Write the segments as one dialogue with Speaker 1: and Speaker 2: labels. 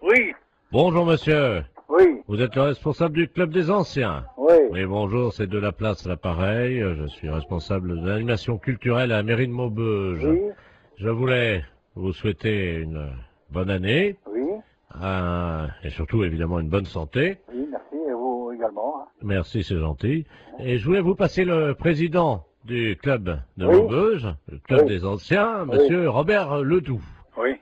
Speaker 1: Oui,
Speaker 2: Bonjour monsieur,
Speaker 1: oui,
Speaker 2: vous êtes le responsable du club des anciens.
Speaker 1: oui.
Speaker 2: Oui, bonjour, c'est de la place à l'appareil. Je suis responsable de l'animation culturelle à la mairie de Maubeuge.
Speaker 1: Oui,
Speaker 2: Je voulais vous souhaiter une bonne année,
Speaker 1: oui,
Speaker 2: et surtout évidemment une bonne santé.
Speaker 1: oui, merci, et vous également. Hein.
Speaker 2: Merci, c'est gentil. Et je voulais vous passer le président du club de
Speaker 1: Oui.
Speaker 2: Maubeuge, le club
Speaker 1: Oui.
Speaker 2: des anciens,
Speaker 1: Oui.
Speaker 2: monsieur Robert Ledoux.
Speaker 1: Oui.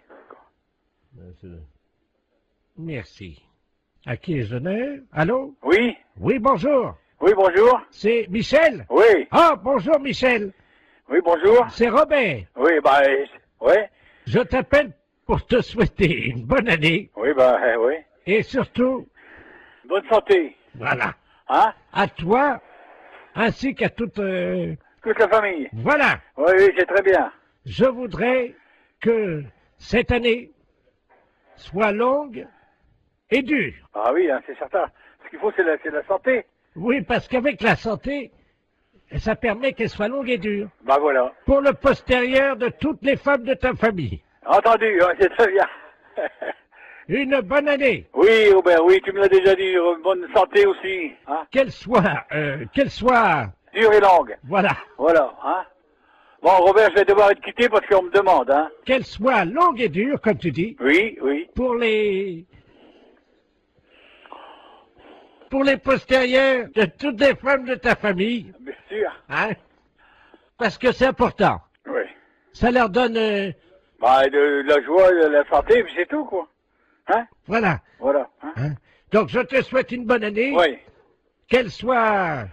Speaker 2: Merci. À qui ai-je donné? Allô?
Speaker 1: Oui,
Speaker 2: Oui, bonjour.
Speaker 1: oui, bonjour.
Speaker 2: C'est Michel?
Speaker 1: Oui,
Speaker 2: Ah, bonjour Michel.
Speaker 1: oui, bonjour.
Speaker 2: C'est Robert.
Speaker 1: Oui, bah, oui,
Speaker 2: Je t'appelle pour te souhaiter une bonne année
Speaker 1: oui, bah, oui.
Speaker 2: et surtout,
Speaker 1: Bonne santé.
Speaker 2: voilà,
Speaker 1: Hein?
Speaker 2: à toi ainsi qu'à toute...
Speaker 1: Toute la famille.
Speaker 2: Voilà,
Speaker 1: Oui, oui, c'est très bien.
Speaker 2: je voudrais que cette année soit longue et dure.
Speaker 1: Ah oui, hein, c'est certain. Ce qu'il faut, c'est la santé.
Speaker 2: Oui, parce qu'avec la santé, ça permet qu'elle soit longue et dure.
Speaker 1: Bah voilà.
Speaker 2: Pour le postérieur de toutes les femmes de ta famille.
Speaker 1: Entendu, hein, c'est très bien.
Speaker 2: Une bonne année.
Speaker 1: Oui, Robert, oui, tu me l'as déjà dit. Bonne santé aussi. Hein?
Speaker 2: Qu'elle soit,
Speaker 1: Dure et longue.
Speaker 2: voilà,
Speaker 1: Voilà, hein? Bon, Robert, je vais devoir te quitter parce qu'on me demande, hein?
Speaker 2: qu'elle soit longue et dure, comme tu dis,
Speaker 1: Oui, oui.
Speaker 2: pour les postérieurs de toutes les femmes de ta famille,
Speaker 1: Bien sûr.
Speaker 2: hein, parce que c'est important.
Speaker 1: Oui.
Speaker 2: Ça leur donne,
Speaker 1: Bah, de la joie, de la santé, puis c'est tout, quoi. Hein?
Speaker 2: voilà.
Speaker 1: Voilà. Hein?
Speaker 2: Hein. Donc je te souhaite une bonne année,
Speaker 1: Oui.
Speaker 2: qu'elle soit,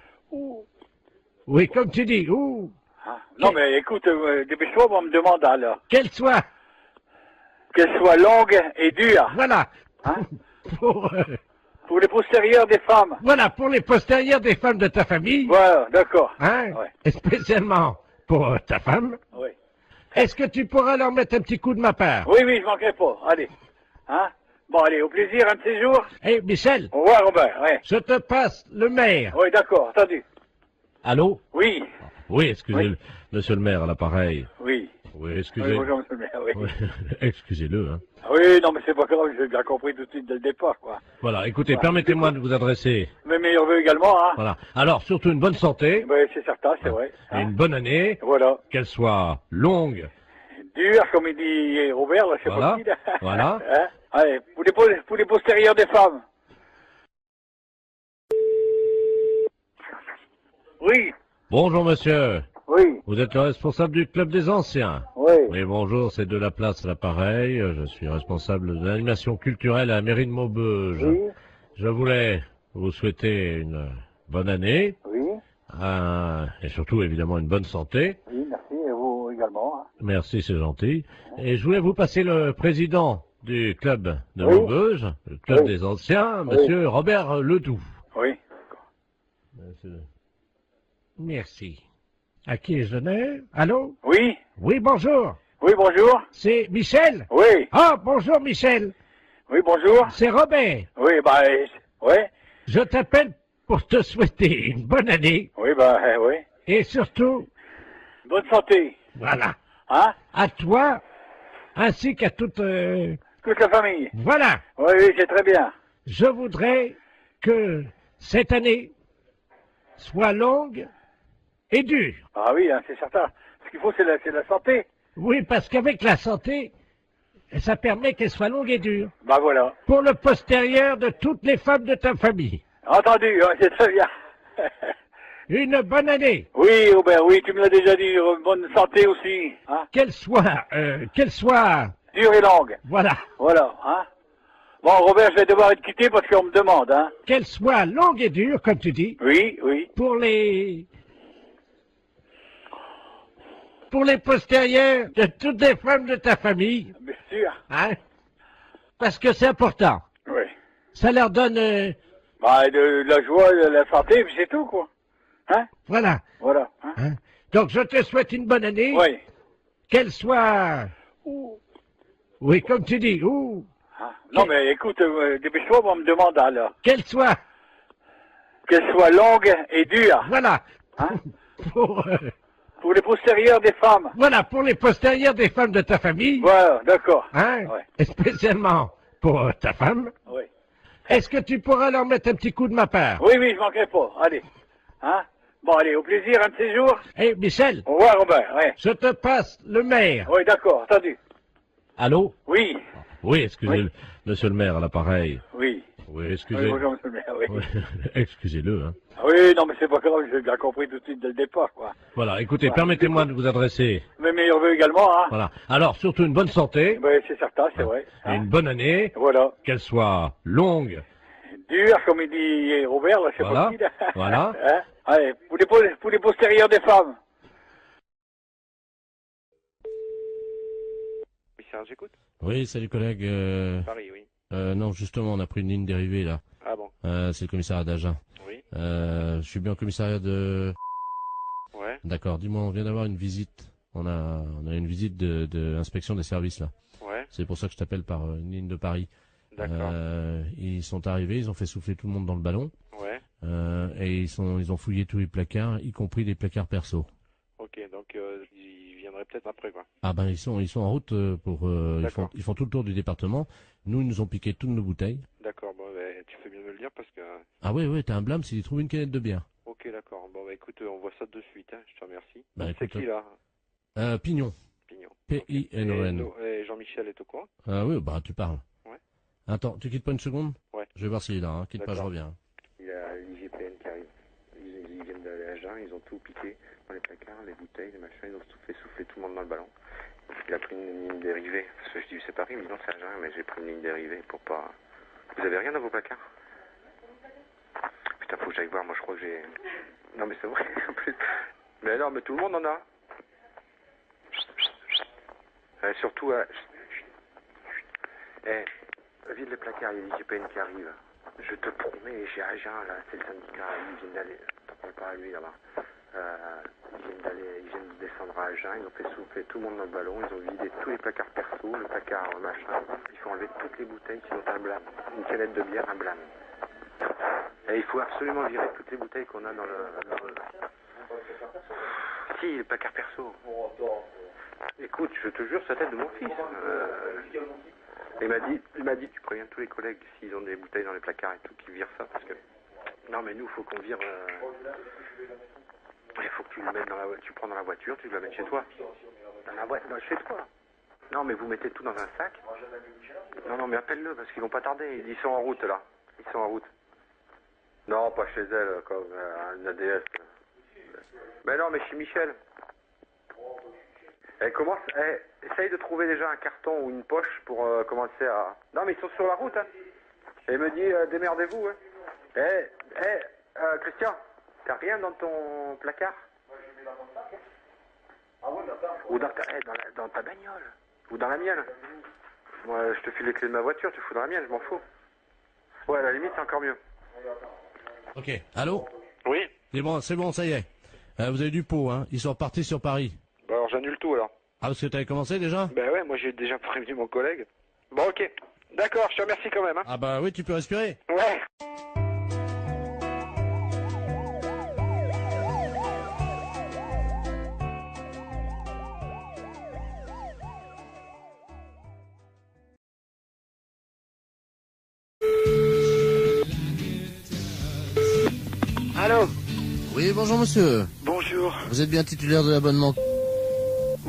Speaker 2: oui, comme tu dis, ou
Speaker 1: Hein? Non, mais écoute, dépêche-toi, on me demande alors.
Speaker 2: qu'elle soit,
Speaker 1: Qu'elle soit longue et dure.
Speaker 2: voilà,
Speaker 1: Hein?
Speaker 2: pour,
Speaker 1: Pour les postérieurs des femmes.
Speaker 2: voilà, pour les postérieurs des femmes de ta famille,
Speaker 1: Voilà, d'accord.
Speaker 2: hein,
Speaker 1: Ouais.
Speaker 2: et spécialement pour ta femme.
Speaker 1: Oui.
Speaker 2: Est-ce que tu pourras leur mettre un petit coup de ma part?
Speaker 1: Oui, oui, je manquerai pas. Allez. Hein? Bon, allez, au plaisir, un de ces jours.
Speaker 2: Eh, Michel,
Speaker 1: Au revoir, Robert. Ouais.
Speaker 2: je te passe le maire.
Speaker 1: Oui, d'accord, entendu.
Speaker 2: Allô?
Speaker 1: Oui.
Speaker 2: Oui, excusez,
Speaker 1: Oui.
Speaker 2: monsieur le maire à l'appareil.
Speaker 1: Oui.
Speaker 2: Oui,
Speaker 1: Oui,
Speaker 2: excusez.
Speaker 1: bonjour, monsieur le maire, oui.
Speaker 2: Oui, excusez-le. Hein.
Speaker 1: Oui, non, mais c'est pas grave, j'ai bien compris tout de suite dès le départ, quoi.
Speaker 2: Voilà, écoutez,
Speaker 1: Ouais.
Speaker 2: permettez-moi de vous adresser.
Speaker 1: Mes meilleurs voeux également, hein.
Speaker 2: Voilà. Alors, surtout une bonne santé,
Speaker 1: Oui, c'est certain, c'est vrai.
Speaker 2: et
Speaker 1: Hein.
Speaker 2: une bonne année,
Speaker 1: Voilà.
Speaker 2: qu'elle soit longue.
Speaker 1: Dur, comme il dit Robert, là, je sais
Speaker 2: Voilà.
Speaker 1: pas qui, là.
Speaker 2: Voilà.
Speaker 1: Hein? Allez, pour les postérieurs des femmes. Oui,
Speaker 2: Bonjour monsieur,
Speaker 1: oui,
Speaker 2: vous êtes le responsable du club des anciens.
Speaker 1: oui.
Speaker 2: Oui, bonjour, c'est de la place à l'appareil. Je suis responsable de l'animation culturelle à la mairie de Maubeuge.
Speaker 1: Oui,
Speaker 2: Je voulais vous souhaiter une bonne année,
Speaker 1: oui,
Speaker 2: et surtout évidemment une bonne santé.
Speaker 1: oui, merci, et vous également. Hein.
Speaker 2: Merci, c'est gentil. Et je voulais vous passer le président du club de
Speaker 1: Oui.
Speaker 2: Maubeuge, le club
Speaker 1: Oui.
Speaker 2: des anciens, monsieur Robert Ledoux.
Speaker 1: Oui.
Speaker 2: Merci. À qui ai-je donné? Allô?
Speaker 1: Oui,
Speaker 2: Oui, bonjour.
Speaker 1: oui, bonjour.
Speaker 2: C'est Michel?
Speaker 1: Oui,
Speaker 2: Ah, bonjour Michel.
Speaker 1: oui, bonjour.
Speaker 2: C'est Robert.
Speaker 1: Oui, bah, oui,
Speaker 2: Je t'appelle pour te souhaiter une bonne année
Speaker 1: oui, bah, oui.
Speaker 2: et surtout,
Speaker 1: Bonne santé.
Speaker 2: voilà,
Speaker 1: Hein?
Speaker 2: à toi ainsi qu'à toute...
Speaker 1: Toute la famille.
Speaker 2: voilà,
Speaker 1: Oui, oui, c'est très bien.
Speaker 2: je voudrais que cette année soit longue et dure.
Speaker 1: Ah oui, hein, c'est certain. Ce qu'il faut, c'est la santé.
Speaker 2: Oui, parce qu'avec la santé, ça permet qu'elle soit longue et dure.
Speaker 1: Bah voilà.
Speaker 2: Pour le postérieur de toutes les femmes de ta famille.
Speaker 1: Entendu, hein, c'est très bien.
Speaker 2: Une bonne année.
Speaker 1: Oui, Robert, oui, tu me l'as déjà dit. Bonne santé aussi. Hein?
Speaker 2: Qu'elle soit,
Speaker 1: Dure et longue.
Speaker 2: voilà,
Speaker 1: Voilà, hein? Bon, Robert, je vais devoir te quitter parce qu'on me demande, hein?
Speaker 2: qu'elle soit longue et dure, comme tu dis,
Speaker 1: Oui, oui.
Speaker 2: pour les postérieurs de toutes les femmes de ta famille,
Speaker 1: Bien sûr.
Speaker 2: hein, parce que c'est important.
Speaker 1: Oui.
Speaker 2: Ça leur donne,
Speaker 1: Bah, de la joie, de la santé, puis c'est tout, quoi. Hein?
Speaker 2: voilà.
Speaker 1: Voilà. Hein?
Speaker 2: Hein. Donc je te souhaite une bonne année,
Speaker 1: Oui.
Speaker 2: qu'elle soit, oui, comme tu dis, ou
Speaker 1: Hein? Non, mais écoute, dépêche-toi, on me demande alors.
Speaker 2: qu'elle soit,
Speaker 1: Qu'elle soit longue et dure.
Speaker 2: voilà,
Speaker 1: Hein?
Speaker 2: pour,
Speaker 1: Pour les postérieurs des femmes.
Speaker 2: voilà, pour les postérieurs des femmes de ta famille,
Speaker 1: Voilà, d'accord.
Speaker 2: hein,
Speaker 1: Ouais.
Speaker 2: et spécialement pour pour ta femme.
Speaker 1: Oui.
Speaker 2: Est-ce que tu pourras leur mettre un petit coup de ma part?
Speaker 1: Oui, je manquerai pas. Allez. Hein? Bon, allez, au plaisir, un de ces jours.
Speaker 2: Eh, Michel,
Speaker 1: Au revoir, Robert. Ouais.
Speaker 2: je te passe le maire.
Speaker 1: Oui, d'accord, entendu.
Speaker 2: Allô?
Speaker 1: Oui.
Speaker 2: Oui, excusez,
Speaker 1: Oui.
Speaker 2: monsieur le maire, à l'appareil.
Speaker 1: Oui.
Speaker 2: Oui,
Speaker 1: Oui,
Speaker 2: excusez.
Speaker 1: bonjour, monsieur le maire, oui.
Speaker 2: Oui, excusez-le, hein.
Speaker 1: Oui, non, mais c'est pas grave, j'ai bien compris tout de suite dès le départ, quoi.
Speaker 2: Voilà, écoutez,
Speaker 1: Ouais.
Speaker 2: permettez-moi de vous adresser.
Speaker 1: Mes meilleurs voeux également, hein.
Speaker 2: Voilà. Alors, surtout une bonne santé,
Speaker 1: Oui, c'est certain, c'est vrai.
Speaker 2: et
Speaker 1: Hein.
Speaker 2: une bonne année,
Speaker 1: Voilà.
Speaker 2: qu'elle soit longue.
Speaker 1: Dur, comme il dit Robert, là, je sais
Speaker 2: Voilà.
Speaker 1: pas qui, là.
Speaker 2: Voilà.
Speaker 1: Hein. Allez, pour les postérieurs des femmes.
Speaker 3: Oui, Serge, j'écoute.
Speaker 2: Oui, salut collègue.
Speaker 3: Paris, oui.
Speaker 2: Non, justement, on a pris une ligne dérivée, là.
Speaker 3: Ah bon.
Speaker 2: C'est le commissariat d'Agen.
Speaker 3: Oui.
Speaker 2: Je suis bien au commissariat de...
Speaker 3: Ouais.
Speaker 2: D'accord, dis-moi, on vient d'avoir une visite. On a une visite de inspection des services, là.
Speaker 3: Ouais.
Speaker 2: C'est pour ça que je t'appelle par une ligne de Paris.
Speaker 3: D'accord.
Speaker 2: Ils sont arrivés, ils ont fait souffler tout le monde dans le ballon.
Speaker 3: Ouais.
Speaker 2: Et ils ont fouillé tous les placards, y compris les placards perso.
Speaker 3: Ok, donc ils viendraient peut-être après, quoi.
Speaker 2: Ah ben ils sont en route pour
Speaker 3: D'accord.
Speaker 2: ils font tout le tour du département. Nous ils nous ont piqué toutes nos bouteilles.
Speaker 3: D'accord, bon, bah, tu fais bien de me le dire parce que...
Speaker 2: Ah ouais t'as un blâme s'ils trouvent une canette de bière.
Speaker 3: Ok, d'accord. Bon, bah écoute, on voit ça de suite, hein. Je te remercie.
Speaker 2: Bah,
Speaker 3: C'est
Speaker 2: écoute,
Speaker 3: qui, là?
Speaker 2: Pignon.
Speaker 3: Pignon.
Speaker 2: P-I-N-O-N.
Speaker 3: Et Jean-Michel est au courant?
Speaker 2: Ah oui bah tu parles.
Speaker 3: Ouais.
Speaker 2: Attends, tu quittes pas une seconde?
Speaker 3: Ouais.
Speaker 2: Je vais voir s'il est là, hein. Quitte pas, je
Speaker 3: D'accord.
Speaker 2: reviens.
Speaker 3: Il y a l'IGPN qui arrive. Ils viennent d'aller à Agen, ils ont tout piqué dans les placards, les bouteilles, les machins, ils ont tout fait souffler tout le monde dans le ballon. Il a pris une ligne dérivée. Parce que je dis c'est Paris, il me dit non c'est Agen, mais j'ai pris une ligne dérivée pour pas... Vous avez rien dans vos placards? Putain, faut que j'aille voir, moi je crois que j'ai... Non mais c'est vrai, en plus. Mais non, mais tout le monde en a. Surtout, vide les placards, il y a l'IGPN qui arrive. Je te promets, j'ai Agen, là, c'est le syndicat, ils viennent d'aller... T'en parles pas à lui, là-bas. Ils viennent de descendre à Agen, ils ont fait souffler tout le monde dans le ballon, ils ont vidé tous les placards perso, le placard machin. Il faut enlever toutes les bouteilles qui ont un blâme. Une canette de bière, un blâme. Et il faut absolument virer toutes les bouteilles qu'on a dans le... Si, le placard perso. Écoute, je te jure, c'est la tête de mon fils. Il m'a dit, tu préviens tous les collègues s'ils ont des bouteilles dans les placards et tout, qu'ils virent ça, parce que... Non, mais nous, faut qu'on vire... Il faut que tu le mettes dans la voiture, tu prends dans la voiture, tu le mets chez toi. Dans la boîte, chez toi. Non, mais vous mettez tout dans un sac. Non, mais appelle-le, parce qu'ils vont pas tarder. Ils sont en route, là. Ils sont en route. Non, pas chez elle, comme une ADS. Mais non, mais chez Michel. Essaye de trouver déjà un carton ou une poche pour commencer à... Non, mais ils sont sur la route, hein. Et il me dit, démerdez-vous, hein. Christian, t'as rien dans ton placard? Moi, je mets dans mon sac. Ah ouais, ou dans ta bagnole. Ou dans la mienne. Moi, je te file les clés de ma voiture, tu fous dans la mienne, je m'en fous. Ouais, à la limite, c'est encore mieux.
Speaker 2: Ok, allô?
Speaker 3: Oui.
Speaker 2: C'est bon, ça y est. Vous avez du pot, hein. Ils sont repartis sur Paris.
Speaker 3: Bah alors, j'annule tout, alors.
Speaker 2: Ah, parce que t'avais commencé déjà?
Speaker 3: Ben ouais, moi j'ai déjà prévenu mon collègue. Bon, ok. D'accord, je te remercie quand même, hein.
Speaker 2: Ah bah oui, tu peux respirer.
Speaker 3: Ouais. Allô?
Speaker 4: Oui, bonjour monsieur.
Speaker 3: Bonjour.
Speaker 4: Vous êtes bien titulaire de l'abonnement?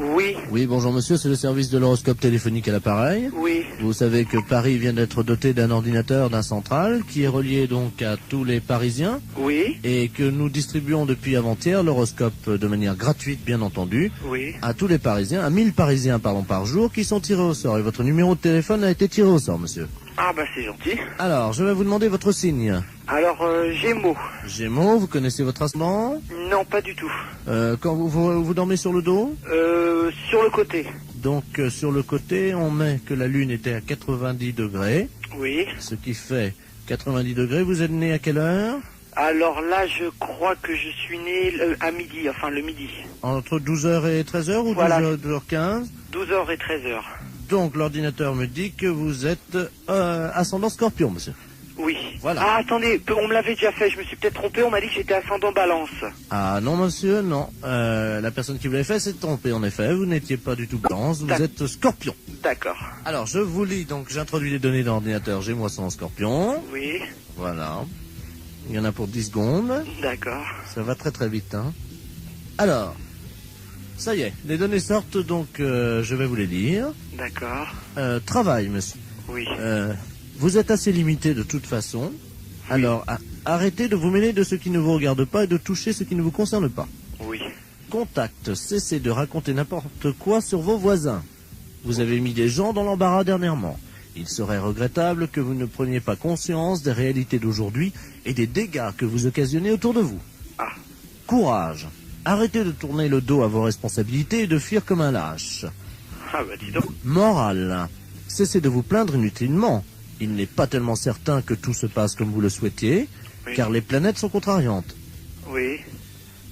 Speaker 3: Oui,
Speaker 4: Oui, bonjour monsieur, c'est le service de l'horoscope téléphonique à l'appareil.
Speaker 3: oui.
Speaker 4: Vous savez que Paris vient d'être doté d'un ordinateur, d'un central, qui est relié donc à tous les Parisiens,
Speaker 3: Oui,
Speaker 4: et que nous distribuons depuis avant-hier l'horoscope de manière gratuite, bien entendu,
Speaker 3: oui.
Speaker 4: à tous les Parisiens, à 1000 Parisiens par jour, qui sont tirés au sort. Et votre numéro de téléphone a été tiré au sort, monsieur.
Speaker 3: Ah bah c'est gentil.
Speaker 4: Alors, je vais vous demander votre signe.
Speaker 3: Alors, Gémeaux.
Speaker 4: Gémeaux, vous connaissez votre ascendant?
Speaker 3: Non, pas du tout.
Speaker 4: Quand vous dormez sur le dos?
Speaker 3: Sur le côté.
Speaker 4: Donc sur le côté, on met que la Lune était à 90 degrés,
Speaker 3: Oui.
Speaker 4: ce qui fait 90 degrés. Vous êtes né à quelle heure?
Speaker 3: Alors là, je crois que je suis né à midi, enfin le midi.
Speaker 4: Entre 12h et 13h ou
Speaker 3: Voilà.
Speaker 4: 12h15?
Speaker 3: 12h et 13h.
Speaker 4: Donc l'ordinateur me dit que vous êtes ascendant Scorpion, monsieur.
Speaker 3: Oui.
Speaker 4: Voilà.
Speaker 5: Ah, attendez, on me l'avait déjà fait, je me suis peut-être trompé, on m'a dit que j'étais ascendant balance.
Speaker 4: Ah non, monsieur, non. La personne qui vous l'avait fait s'est trompée, en effet. Vous n'étiez pas du tout balance, vous êtes scorpion.
Speaker 5: D'accord.
Speaker 4: Alors, je vous lis, donc j'introduis les données d'ordinateur G-100 scorpion.
Speaker 5: Oui,
Speaker 4: Voilà. Il y en a pour 10 secondes.
Speaker 5: d'accord.
Speaker 4: Ça va très très vite, hein. Alors, ça y est, les données sortent, donc je vais vous les lire.
Speaker 5: D'accord.
Speaker 4: Travail, monsieur.
Speaker 5: Oui.
Speaker 4: Vous êtes assez limité de toute façon. Alors, arrêtez de vous mêler de ce qui ne vous regarde pas et de toucher ce qui ne vous concerne pas.
Speaker 5: Oui.
Speaker 4: Contact, cessez de raconter n'importe quoi sur vos voisins. Vous avez mis des gens dans l'embarras dernièrement. Il serait regrettable que vous ne preniez pas conscience des réalités d'aujourd'hui et des dégâts que vous occasionnez autour de vous.
Speaker 5: Ah.
Speaker 4: Courage. Arrêtez de tourner le dos à vos responsabilités et de fuir comme un lâche.
Speaker 5: Ah bah dis donc.
Speaker 4: Morale. Cessez de vous plaindre inutilement. Il n'est pas tellement certain que tout se passe comme vous le souhaitiez,
Speaker 5: Oui.
Speaker 4: car les planètes sont contrariantes.
Speaker 5: Oui.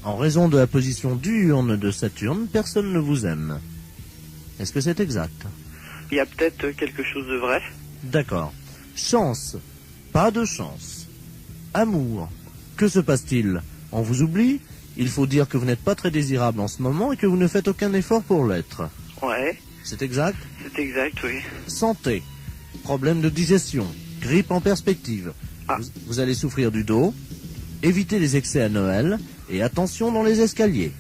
Speaker 4: En raison de la position diurne de Saturne, personne ne vous aime. Est-ce que c'est exact?
Speaker 5: Il y a peut-être quelque chose de vrai.
Speaker 4: D'accord. Chance. Pas de chance. Amour. Que se passe-t-il? On vous oublie? Il faut dire que vous n'êtes pas très désirable en ce moment et que vous ne faites aucun effort pour l'être.
Speaker 5: Ouais,
Speaker 4: C'est exact?
Speaker 5: c'est exact, oui.
Speaker 4: Santé. Problème de digestion. Grippe en perspective.
Speaker 5: Ah.
Speaker 4: Vous allez souffrir du dos. Évitez les excès à Noël. Et attention dans les escaliers.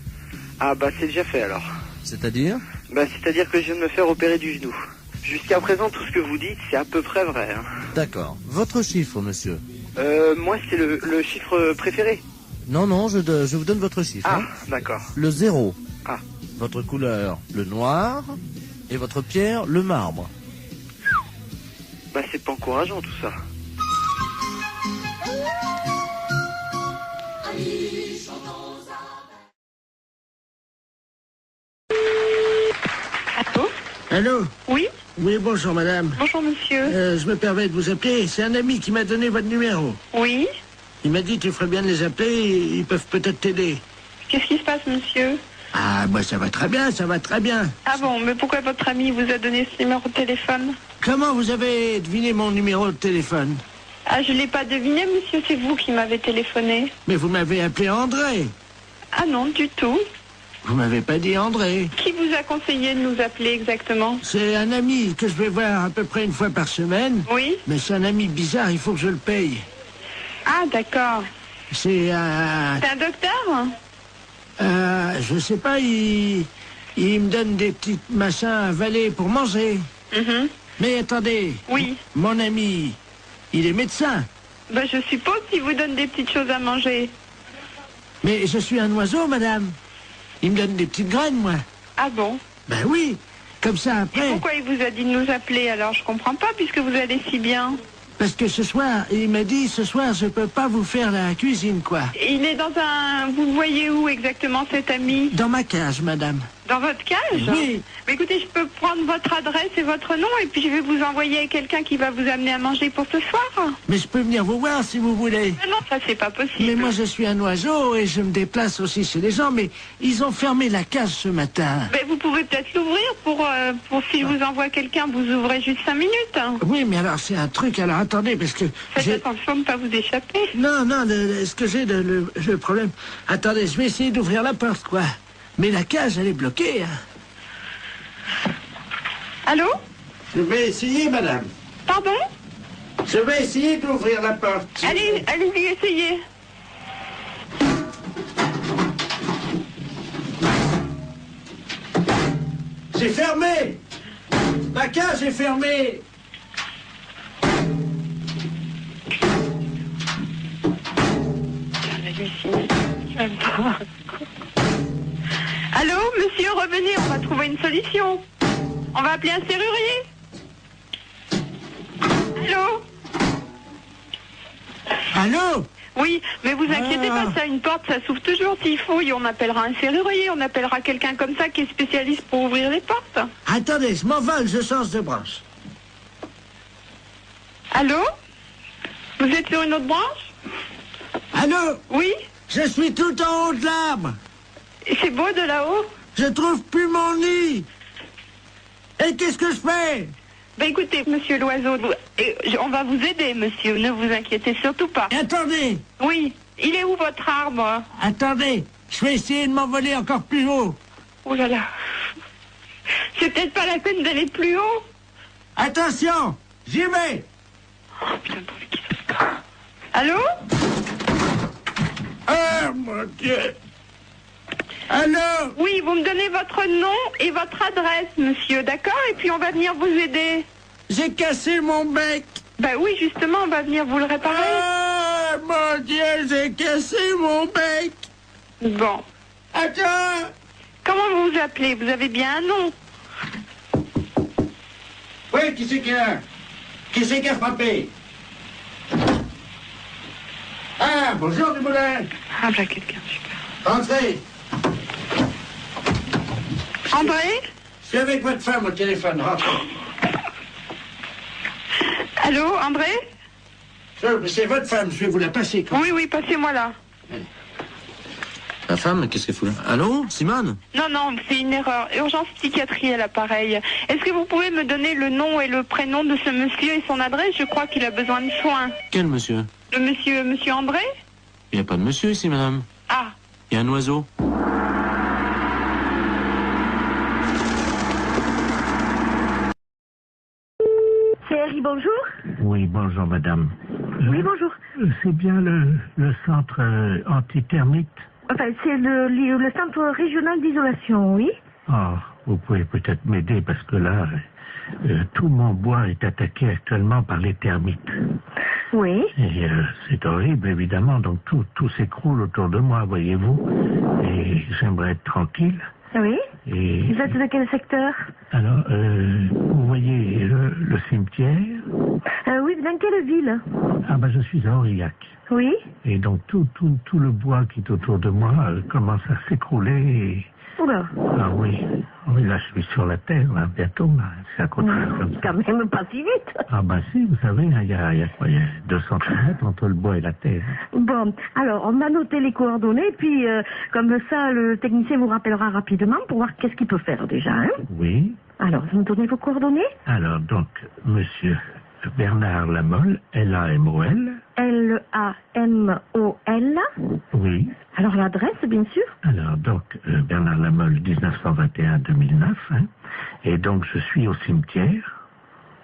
Speaker 5: Ah bah c'est déjà fait alors.
Speaker 4: C'est-à-dire?
Speaker 5: Bah c'est-à-dire que je viens de me faire opérer du genou. Jusqu'à présent, tout ce que vous dites, c'est à peu près vrai. Hein.
Speaker 4: D'accord. Votre chiffre, monsieur?
Speaker 5: Moi, c'est le chiffre préféré.
Speaker 4: Non, non, je vous donne votre chiffre.
Speaker 5: Ah,
Speaker 4: hein.
Speaker 5: d'accord.
Speaker 4: Le 0.
Speaker 5: Ah.
Speaker 4: Votre couleur, le noir. Et votre pierre, le marbre.
Speaker 5: Bah c'est pas encourageant tout ça.
Speaker 6: Allô?
Speaker 7: Allô?
Speaker 6: Oui?
Speaker 7: Oui, bonjour madame.
Speaker 6: Bonjour monsieur.
Speaker 7: Je me permets de vous appeler. C'est un ami qui m'a donné votre numéro.
Speaker 6: Oui?
Speaker 7: Il m'a dit tu ferais bien de les appeler, ils peuvent peut-être t'aider.
Speaker 6: Qu'est-ce qui se passe monsieur?
Speaker 7: Ah, moi ça va très bien, ça va très bien.
Speaker 6: Ah bon, mais pourquoi votre ami vous a donné ce numéro de téléphone?
Speaker 7: Comment vous avez deviné mon numéro de téléphone?
Speaker 6: Ah, je l'ai pas deviné monsieur, c'est vous qui m'avez téléphoné.
Speaker 7: Mais vous m'avez appelé André.
Speaker 6: Ah non, du tout.
Speaker 7: Vous m'avez pas dit André.
Speaker 6: Qui vous a conseillé de nous appeler exactement?
Speaker 7: C'est un ami que je vais voir à peu près une fois par semaine.
Speaker 6: Oui?
Speaker 7: Mais c'est un ami bizarre, il faut que je le paye.
Speaker 6: Ah d'accord.
Speaker 7: C'est un...
Speaker 6: C'est un docteur?
Speaker 7: je sais pas, il me donne des petits machins à avaler pour manger.
Speaker 6: Mhm.
Speaker 7: Mais attendez.
Speaker 6: Oui.
Speaker 7: Mon ami, il est médecin.
Speaker 6: Bah je suppose qu'il vous donne des petites choses à manger.
Speaker 7: Mais je suis un oiseau, madame. Il me donne des petites graines, moi.
Speaker 6: Ah bon?
Speaker 7: Ben oui. Comme ça,
Speaker 6: Et
Speaker 7: après...
Speaker 6: pourquoi il vous a dit de nous appeler alors? Je comprends pas puisque vous allez si bien.
Speaker 7: Parce que ce soir, il m'a dit, ce soir, je peux pas vous faire la cuisine, quoi.
Speaker 6: Il est dans un... Vous le voyez où exactement cet ami?
Speaker 7: Dans ma cage, madame.
Speaker 6: Dans votre cage?
Speaker 7: Oui.
Speaker 6: Mais écoutez, je peux prendre votre adresse et votre nom et puis je vais vous envoyer quelqu'un qui va vous amener à manger pour ce soir.
Speaker 7: Mais je peux venir vous voir si vous voulez.
Speaker 6: Mais non, ça c'est pas possible.
Speaker 7: Mais moi, je suis un oiseau et je me déplace aussi chez les gens, mais ils ont fermé la cage ce matin.
Speaker 6: Mais vous pouvez peut-être l'ouvrir pour si je vous envoie quelqu'un, vous ouvrez juste 5 minutes.
Speaker 7: Oui, mais alors, c'est un truc, alors attendez, parce que...
Speaker 6: Faites attention de ne pas vous échapper.
Speaker 7: Non, non, ce que j'ai, le problème... Attendez, je vais essayer d'ouvrir la porte, quoi. Mais la cage, elle est bloquée, hein.
Speaker 6: Allô?
Speaker 7: Je vais essayer, madame.
Speaker 6: Pardon?
Speaker 7: Je vais essayer d'ouvrir la porte.
Speaker 6: Allez-y, essayez.
Speaker 7: C'est fermé. La cage est fermée.
Speaker 6: Allô, monsieur, revenez, on va trouver une solution. On va appeler un serrurier. Allô?
Speaker 7: Allô?
Speaker 6: Oui, mais vous inquiétez pas, ça, une porte, ça s'ouvre toujours s'il faut. Et on appellera un serrurier, on appellera quelqu'un comme ça qui est spécialiste pour ouvrir les portes.
Speaker 7: Attendez, je m'envole, je change de branche.
Speaker 6: Allô? Vous êtes sur une autre branche?
Speaker 7: Allô?
Speaker 6: Oui?
Speaker 7: Je suis tout en haut de l'arbre.
Speaker 6: Et c'est beau de là-haut?
Speaker 7: Je trouve plus mon nid. Et qu'est-ce que je fais?
Speaker 6: Bah écoutez, monsieur Loiseau, on va vous aider, monsieur, ne vous inquiétez surtout pas.
Speaker 7: Et attendez,
Speaker 6: Oui, il est où votre arbre?
Speaker 7: attendez, je vais essayer de m'envoler encore plus haut.
Speaker 6: Oh là là. C'est peut-être pas la peine d'aller plus haut.
Speaker 7: Attention, j'y vais.
Speaker 6: Oh putain, pourvu qu'il se passe. Allô?
Speaker 7: Oh mon Dieu. Allô?
Speaker 6: Oui, vous me donnez votre nom et votre adresse, monsieur, d'accord? Et puis on va venir vous aider.
Speaker 7: J'ai cassé mon bec.
Speaker 6: Bah oui, justement, on va venir vous le réparer.
Speaker 7: Oh mon Dieu, j'ai cassé mon bec.
Speaker 6: Bon.
Speaker 7: Attends.
Speaker 6: Comment vous vous appelez? Vous avez bien un nom?
Speaker 7: Oui, qui c'est qui a? Qui c'est qui a frappé? Ah, bonjour Dumoulin.
Speaker 6: Ah, voilà quelqu'un, super.
Speaker 7: Entrez.
Speaker 6: André?
Speaker 7: Je suis avec votre femme au téléphone, rentrez.
Speaker 6: Allô, André?
Speaker 7: C'est votre femme, je vais vous la passer. Quand
Speaker 6: Oui, oui, passez-moi là.
Speaker 4: La femme, qu'est-ce qu'elle fout là? Allô, Simone?
Speaker 6: Non, non, c'est une erreur. Urgence psychiatrie à l'appareil. Est-ce que vous pouvez me donner le nom et le prénom de ce monsieur et son adresse? Je crois qu'il a besoin de soins.
Speaker 4: Quel monsieur?
Speaker 6: Le monsieur André?
Speaker 4: Il n'y a pas de monsieur ici, madame.
Speaker 6: Ah,
Speaker 4: Il y a un oiseau.
Speaker 8: C'est Harry, bonjour.
Speaker 9: Oui, bonjour madame.
Speaker 8: Oui, bonjour.
Speaker 9: C'est bien le centre antithermite.
Speaker 8: Enfin, c'est le centre régional d'isolation, oui.
Speaker 9: Oh, vous pouvez peut-être m'aider parce que là, tout mon bois est attaqué actuellement par les termites.
Speaker 8: Oui.
Speaker 9: Et c'est horrible, évidemment, donc tout s'écroule autour de moi, voyez-vous. Et j'aimerais être tranquille.
Speaker 8: Oui.
Speaker 9: Et
Speaker 8: Vous êtes de quel secteur?
Speaker 9: alors, vous voyez le cimetière?
Speaker 8: Oui, dans quelle ville?
Speaker 9: Ah ben, je suis à Aurillac.
Speaker 8: Oui.
Speaker 9: Et donc tout le bois qui est autour de moi commence à s'écrouler. Et...
Speaker 8: Oula.
Speaker 9: Ah oui, oui, là je suis sur la terre, là, bientôt, là, c'est à côté comme ça.
Speaker 8: Quand même pas si vite.
Speaker 9: Ah ben si, vous savez, il y a quoi, il y a 2 centimètres entre le bois et la terre.
Speaker 8: Bon, alors, on a noté les coordonnées, puis comme ça, le technicien vous rappellera rapidement pour voir qu'est-ce qu'il peut faire déjà, hein.
Speaker 9: Oui,
Speaker 8: Alors, vous me donnez vos coordonnées?
Speaker 9: alors donc, monsieur Bernard Lamolle, L-A-M-O-L.
Speaker 8: L-A-M-O-L.
Speaker 9: Oui,
Speaker 8: Alors, l'adresse, bien sûr.
Speaker 9: alors donc, Bernard Lamolle, 1921-2009, hein. Et donc je suis au cimetière.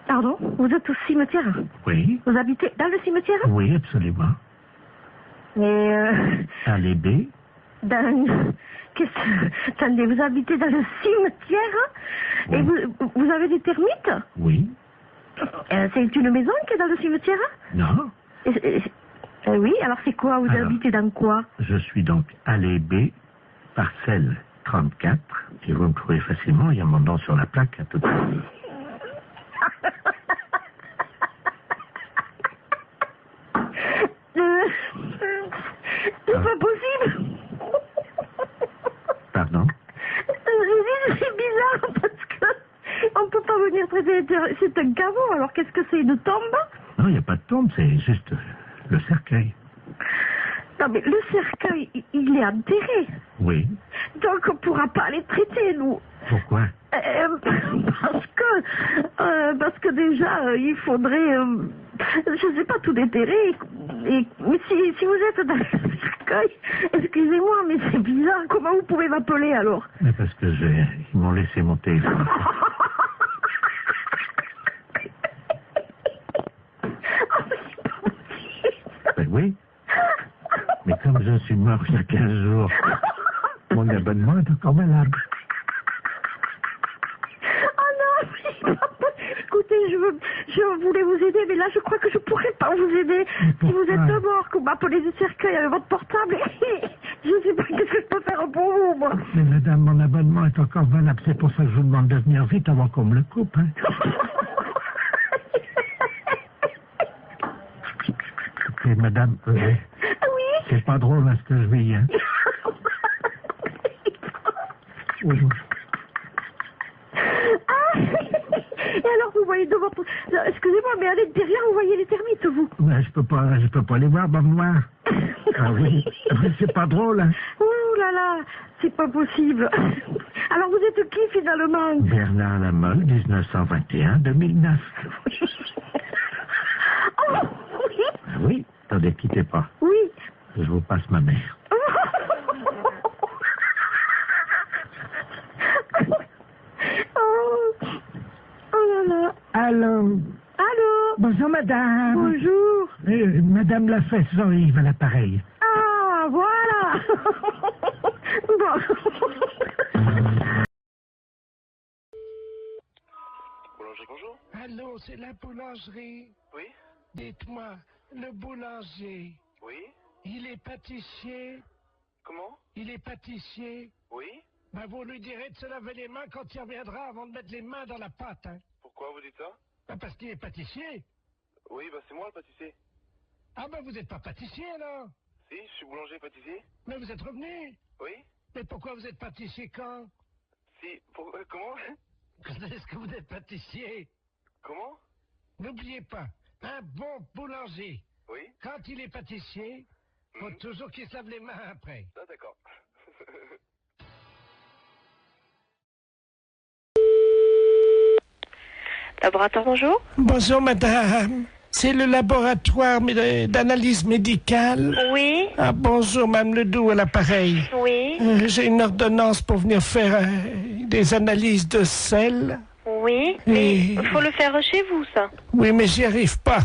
Speaker 8: Pardon? Vous êtes au cimetière?
Speaker 9: Oui,
Speaker 8: Vous habitez dans le cimetière?
Speaker 9: oui, absolument.
Speaker 8: Et
Speaker 9: Allée B.
Speaker 8: Attendez, vous habitez dans le cimetière?
Speaker 9: Oui.
Speaker 8: Et vous avez des termites?
Speaker 9: Oui,
Speaker 8: C'est une maison qui est dans le cimetière?
Speaker 9: non.
Speaker 8: Oui, alors c'est quoi? Vous
Speaker 9: Alors.
Speaker 8: habitez dans quoi?
Speaker 9: Je suis donc allée B, parcelle 34, et vous me trouvez facilement, il y a mon nom sur la plaque à tout à l'heure.
Speaker 8: C'est pas possible.
Speaker 9: Pardon?
Speaker 8: C'est bizarre parce que on peut pas venir traiter. C'est un caveau, alors qu'est-ce que c'est? Une tombe?
Speaker 9: Non, il n'y a pas de tombe, c'est juste le cercueil.
Speaker 8: Non mais le cercueil, il est enterré.
Speaker 9: Oui.
Speaker 8: Donc on pourra pas les traiter, nous.
Speaker 9: Pourquoi?
Speaker 8: Parce que déjà, il faudrait, je sais pas, tout déterrer. Mais si vous êtes dans le cercueil, excusez-moi, mais c'est bizarre. Comment vous pouvez m'appeler alors?
Speaker 9: Mais parce que ils m'ont laissé mon téléphone. Ben oui. Mais comme je suis mort il y a 15 jours, mon abonnement est encore valable.
Speaker 8: Écoutez, je voulais vous aider, mais là, je crois que je pourrais pas vous aider. Si vous êtes mort, que vous m'appelez du cercueil avec votre portable, je sais pas qu'est-ce que je peux faire pour vous, moi.
Speaker 9: Mais madame, mon abonnement est encore valable. C'est pour ça que je vous demande de venir vite avant qu'on me le coupe. Hein. Écoutez, madame,
Speaker 8: oui.
Speaker 9: C'est pas drôle hein, ce que je vis. Hein. Oui.
Speaker 8: Et alors, vous voyez de votre... Excusez-moi, mais allez derrière, vous voyez les termites, vous?
Speaker 9: Mais je peux pas les voir, bah moi. Ah oui, c'est pas drôle. Hein.
Speaker 8: Ouh là là, c'est pas possible. Alors vous êtes qui finalement?
Speaker 9: Bernard Lamolle, 1921-2009.
Speaker 8: Oh, oui.
Speaker 9: Ah oui, attendez, quittez pas.
Speaker 8: Oui.
Speaker 9: Je vous passe ma mère.
Speaker 8: Oh là là.
Speaker 9: Allô?
Speaker 8: Allô?
Speaker 9: Bonjour, madame.
Speaker 8: Bonjour.
Speaker 9: Madame Lafesse, Jean-Yves à l'appareil.
Speaker 8: Ah, voilà. Bon.
Speaker 3: Boulanger, bonjour.
Speaker 7: Allô, c'est la boulangerie.
Speaker 3: Oui?
Speaker 7: Dites-moi, le boulanger,
Speaker 3: Oui?
Speaker 7: il est pâtissier?
Speaker 3: Comment?
Speaker 7: Il est pâtissier?
Speaker 3: Oui?
Speaker 7: Ben, vous lui direz de se laver les mains quand il reviendra avant de mettre les mains dans la pâte, hein.
Speaker 3: Pourquoi vous dites ça?
Speaker 7: Ben, parce qu'il est pâtissier.
Speaker 3: Oui, bah c'est moi le pâtissier.
Speaker 7: Ah ben, vous n'êtes pas pâtissier, alors?
Speaker 3: Si, je suis boulanger pâtissier.
Speaker 7: Mais vous êtes revenu.
Speaker 3: Oui?
Speaker 7: Mais pourquoi vous êtes pâtissier quand?
Speaker 3: Si, comment?
Speaker 7: Est-ce que vous êtes pâtissier?
Speaker 3: Comment?
Speaker 7: N'oubliez pas, un bon boulanger,
Speaker 3: Oui?
Speaker 7: quand il est pâtissier, faut toujours qu'il se lave les mains après.
Speaker 3: Ah d'accord.
Speaker 6: Laboratoire, bonjour.
Speaker 7: Bonjour, madame. C'est le laboratoire d'analyse médicale.
Speaker 6: Oui,
Speaker 7: Ah, bonjour, Mme Ledoux à l'appareil.
Speaker 6: oui,
Speaker 7: J'ai une ordonnance pour venir faire des analyses de sel.
Speaker 6: oui. Mais il faut le faire chez vous, ça.
Speaker 7: Oui, mais j'y arrive pas.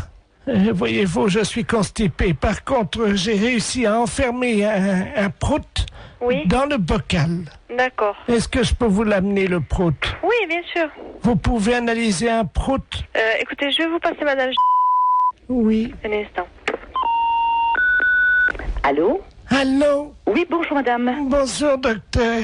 Speaker 7: Voyez-vous, je suis constipé. Par contre, j'ai réussi à enfermer un prout
Speaker 6: Oui,
Speaker 7: dans le bocal.
Speaker 6: d'accord.
Speaker 7: Est-ce que je peux vous l'amener, le prout?
Speaker 6: Oui, bien sûr.
Speaker 7: Vous pouvez analyser un prout?
Speaker 6: Écoutez, je vais vous passer madame.
Speaker 7: Oui.
Speaker 6: Un instant.
Speaker 10: Allô?
Speaker 7: Allô?
Speaker 10: Oui, bonjour madame.
Speaker 7: Bonjour, docteur.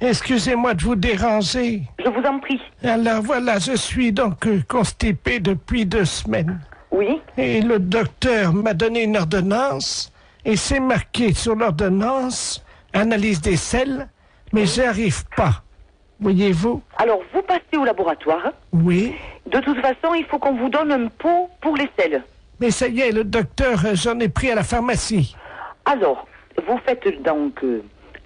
Speaker 7: Excusez-moi de vous déranger.
Speaker 10: Je vous en prie.
Speaker 7: Alors voilà, je suis donc constipé depuis 2 semaines.
Speaker 10: Oui?
Speaker 7: Et le docteur m'a donné une ordonnance, et c'est marqué sur l'ordonnance, analyse des selles, mais j'y arrive pas. Voyez-vous?
Speaker 10: Alors, vous passez au laboratoire.
Speaker 7: Oui.
Speaker 10: De toute façon, il faut qu'on vous donne un pot pour les selles.
Speaker 7: Mais ça y est, le docteur, j'en ai pris à la pharmacie.
Speaker 10: Alors, vous faites donc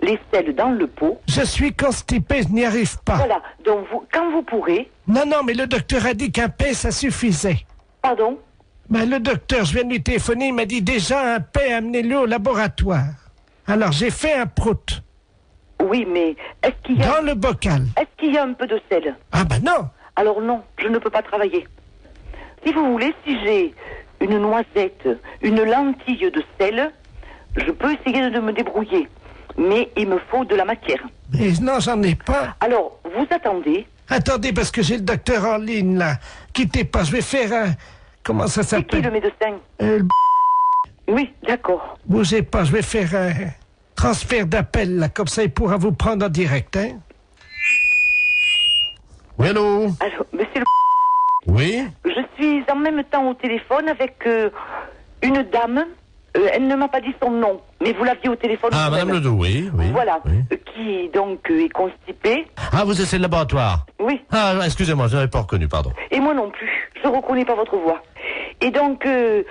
Speaker 10: les selles dans le pot.
Speaker 7: Je suis constipé, je n'y arrive pas.
Speaker 10: Voilà, donc quand vous pourrez...
Speaker 7: Non, non, mais le docteur a dit qu'un paix, ça suffisait.
Speaker 10: Pardon?
Speaker 7: Ben, le docteur, je viens de lui téléphoner, il m'a dit déjà un paix, amenez-le au laboratoire. Alors, j'ai fait un prout.
Speaker 10: Oui, mais est-ce qu'il y a...
Speaker 7: Dans le bocal.
Speaker 10: Est-ce qu'il y a un peu de sel?
Speaker 7: Ah ben non.
Speaker 10: Alors non, je ne peux pas travailler. Si vous voulez, si j'ai une noisette, une lentille de sel, je peux essayer de me débrouiller. Mais il me faut de la matière.
Speaker 7: Mais non, j'en ai pas.
Speaker 10: Alors, vous attendez.
Speaker 7: Attendez, parce que j'ai le docteur en ligne, là. Quittez pas, je vais faire un... Comment ça
Speaker 10: C'est qui
Speaker 7: s'appelle?
Speaker 10: le médecin? Oui, d'accord.
Speaker 7: Bougez pas, je vais faire un transfert d'appel, là. Comme ça, il pourra vous prendre en direct, hein.
Speaker 2: Oui, allô?
Speaker 10: Alors, monsieur le...
Speaker 2: Oui?
Speaker 10: Je suis en même temps au téléphone avec une dame. Elle ne m'a pas dit son nom, mais vous l'aviez au téléphone.
Speaker 2: Ah,
Speaker 10: vous-même.
Speaker 2: Madame Ledoux, oui, oui.
Speaker 10: Voilà,
Speaker 2: oui.
Speaker 10: qui donc est constipée.
Speaker 2: Ah, vous êtes le laboratoire?
Speaker 10: Oui.
Speaker 2: Ah, excusez-moi, je n'avais pas reconnu, pardon.
Speaker 10: Et moi non plus, je ne reconnais pas votre voix. Et donc, elle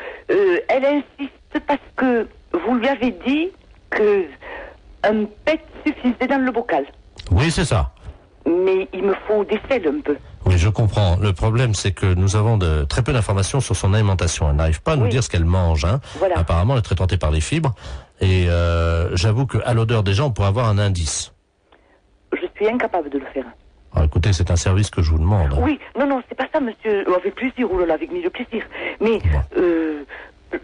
Speaker 10: insiste parce que vous lui avez dit que un pet suffisait dans le bocal.
Speaker 2: Oui, c'est ça.
Speaker 10: Mais il me faut des selles un peu.
Speaker 2: Oui, je comprends. Le problème, c'est que nous avons très peu d'informations sur son alimentation. Elle n'arrive pas à nous dire ce qu'elle mange. Hein.
Speaker 10: Voilà.
Speaker 2: Apparemment, elle est très tentée par les fibres. Et j'avoue qu'à l'odeur déjà, on pourrait avoir un indice.
Speaker 10: Je suis incapable de le faire.
Speaker 2: Alors, écoutez, c'est un service que je vous demande.
Speaker 10: Oui, non, c'est pas ça, monsieur. Avec plaisir, oh là là, avec mille plaisir. Mais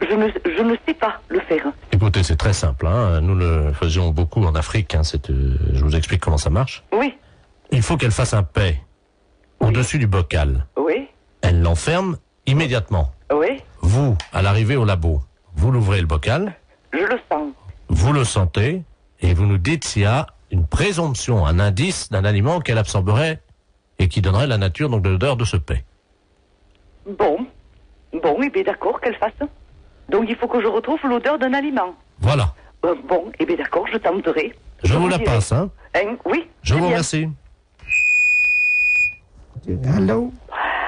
Speaker 10: je ne sais pas le faire.
Speaker 2: Écoutez, c'est très simple. Hein. Nous le faisions beaucoup en Afrique. Hein. Je vous explique comment ça marche.
Speaker 10: Oui.
Speaker 2: Il faut qu'elle fasse un paix au-dessus du bocal.
Speaker 10: Oui.
Speaker 2: Elle l'enferme immédiatement.
Speaker 10: Oui.
Speaker 2: Vous, à l'arrivée au labo, vous l'ouvrez le bocal.
Speaker 10: Je le sens.
Speaker 2: Vous le sentez et vous nous dites s'il y a une présomption, un indice d'un aliment qu'elle absorberait et qui donnerait la nature donc de l'odeur de ce paix.
Speaker 10: Bon, et bien d'accord, qu'elle fasse. Donc il faut que je retrouve l'odeur d'un aliment.
Speaker 2: Voilà.
Speaker 10: Bon, et bien d'accord, je tenterai.
Speaker 2: Je vous la
Speaker 10: dirai.
Speaker 2: passe, hein.
Speaker 10: Oui.
Speaker 2: Je vous
Speaker 10: bien.
Speaker 2: remercie.
Speaker 7: Allô?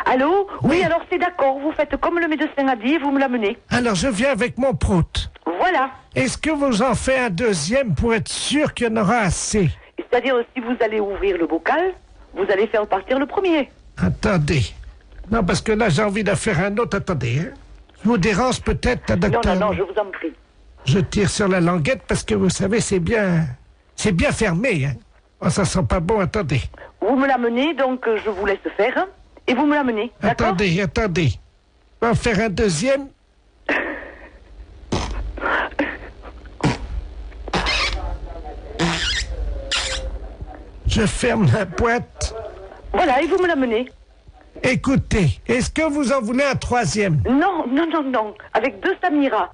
Speaker 10: Allô? Oui, alors c'est d'accord, vous faites comme le médecin a dit, vous me l'amenez.
Speaker 7: Alors, je viens avec mon prout.
Speaker 10: Voilà.
Speaker 7: Est-ce que vous en faites un deuxième pour être sûr qu'il y en aura assez?
Speaker 10: C'est-à-dire, si vous allez ouvrir le bocal, vous allez faire partir le premier.
Speaker 7: Attendez. Non, parce que là, j'ai envie d'en faire un autre. Attendez, hein. Je vous dérange peut-être, docteur?
Speaker 10: Non, je vous en prie.
Speaker 7: Je tire sur la languette parce que vous savez, c'est bien fermé, hein. Oh, ça sent pas bon, attendez.
Speaker 10: Vous me l'amenez, donc je vous laisse faire, hein, et vous me l'amenez, d'accord?
Speaker 7: Attendez. On va en faire un deuxième. Je ferme la boîte.
Speaker 10: Voilà, et vous me l'amenez.
Speaker 7: Écoutez, est-ce que vous en voulez un troisième?
Speaker 10: Non, avec 2 Samira.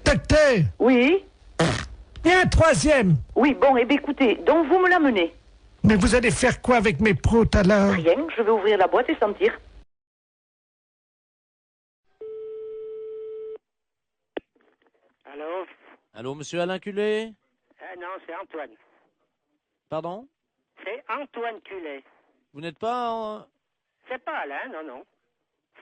Speaker 7: Docteur?
Speaker 10: Oui?
Speaker 7: Et un troisième?
Speaker 10: Oui, bon, eh bien écoutez, donc vous me l'amenez.
Speaker 7: Mais vous allez faire quoi avec mes proutes alors?
Speaker 10: Rien, je vais ouvrir la boîte et sentir.
Speaker 11: Allô?
Speaker 4: Allô, monsieur Alain Culé?
Speaker 11: Non, c'est Antoine.
Speaker 4: Pardon?
Speaker 11: C'est Antoine Culé.
Speaker 4: Vous n'êtes pas en...
Speaker 11: C'est pas Alain, non.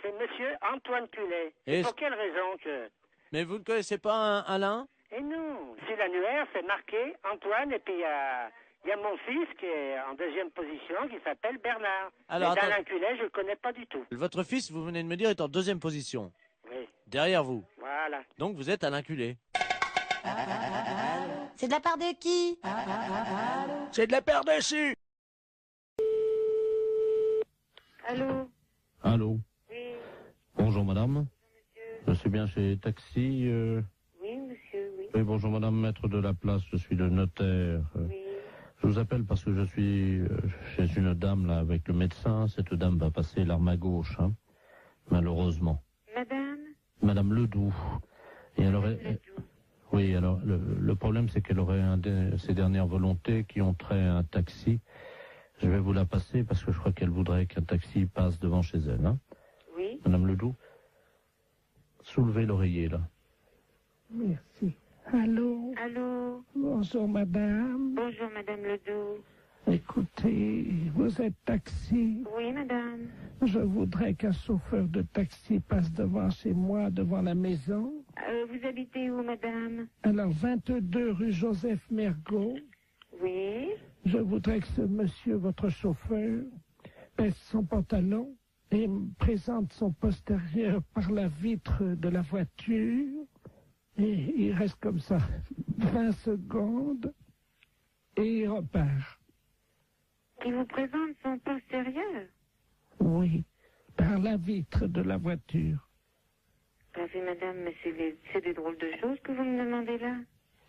Speaker 11: C'est monsieur Antoine Culé. Et pour quelle raison que...
Speaker 4: Mais vous ne connaissez pas un Alain?
Speaker 11: Et non, sur l'annuaire, c'est marqué Antoine, et puis il y a mon fils qui est en 2e position, qui s'appelle Bernard.
Speaker 4: Alors,
Speaker 11: mais d'Alain Culé, je ne le connais pas du tout.
Speaker 4: Votre fils, vous venez de me dire, est en 2e position.
Speaker 11: Oui.
Speaker 4: Derrière vous.
Speaker 11: Voilà.
Speaker 4: Donc vous êtes Alain Culé.
Speaker 12: C'est de la part de qui?
Speaker 7: C'est de la paire dessus.
Speaker 6: Allô?
Speaker 9: Allô?
Speaker 6: Oui.
Speaker 9: Bonjour madame. Je suis bien chez Taxi.
Speaker 6: Oui, monsieur, oui.
Speaker 9: Oui, bonjour madame, maître de la place, je suis le notaire.
Speaker 6: Oui.
Speaker 9: Je vous appelle parce que je suis chez une dame là avec le médecin. Cette dame va passer l'arme à gauche, hein, malheureusement.
Speaker 6: Madame?
Speaker 9: Madame Ledoux. Et alors, oui, alors le problème c'est qu'elle aurait ses dernières volontés qui ont trait à un taxi. Je vais vous la passer parce que je crois qu'elle voudrait qu'un taxi passe devant chez elle. Hein.
Speaker 6: Oui.
Speaker 9: Madame Ledoux, soulevez l'oreiller là.
Speaker 7: Merci. Allô?
Speaker 6: Allô?
Speaker 7: Bonjour madame.
Speaker 6: Bonjour madame Ledoux.
Speaker 7: Écoutez, vous êtes taxi?
Speaker 6: Oui, madame.
Speaker 7: Je voudrais qu'un chauffeur de taxi passe devant chez moi, devant la maison.
Speaker 6: Vous habitez où, madame?
Speaker 7: Alors, 22 rue Joseph Mergault.
Speaker 6: Oui.
Speaker 7: Je voudrais que ce monsieur, votre chauffeur, baisse son pantalon et me présente son postérieur par la vitre de la voiture. Et il reste comme ça 20 secondes et il repart.
Speaker 6: Qui vous présente son postérieur?
Speaker 7: Oui, par la vitre de la voiture.
Speaker 6: Oui, madame, mais c'est des drôles de choses que vous me demandez là.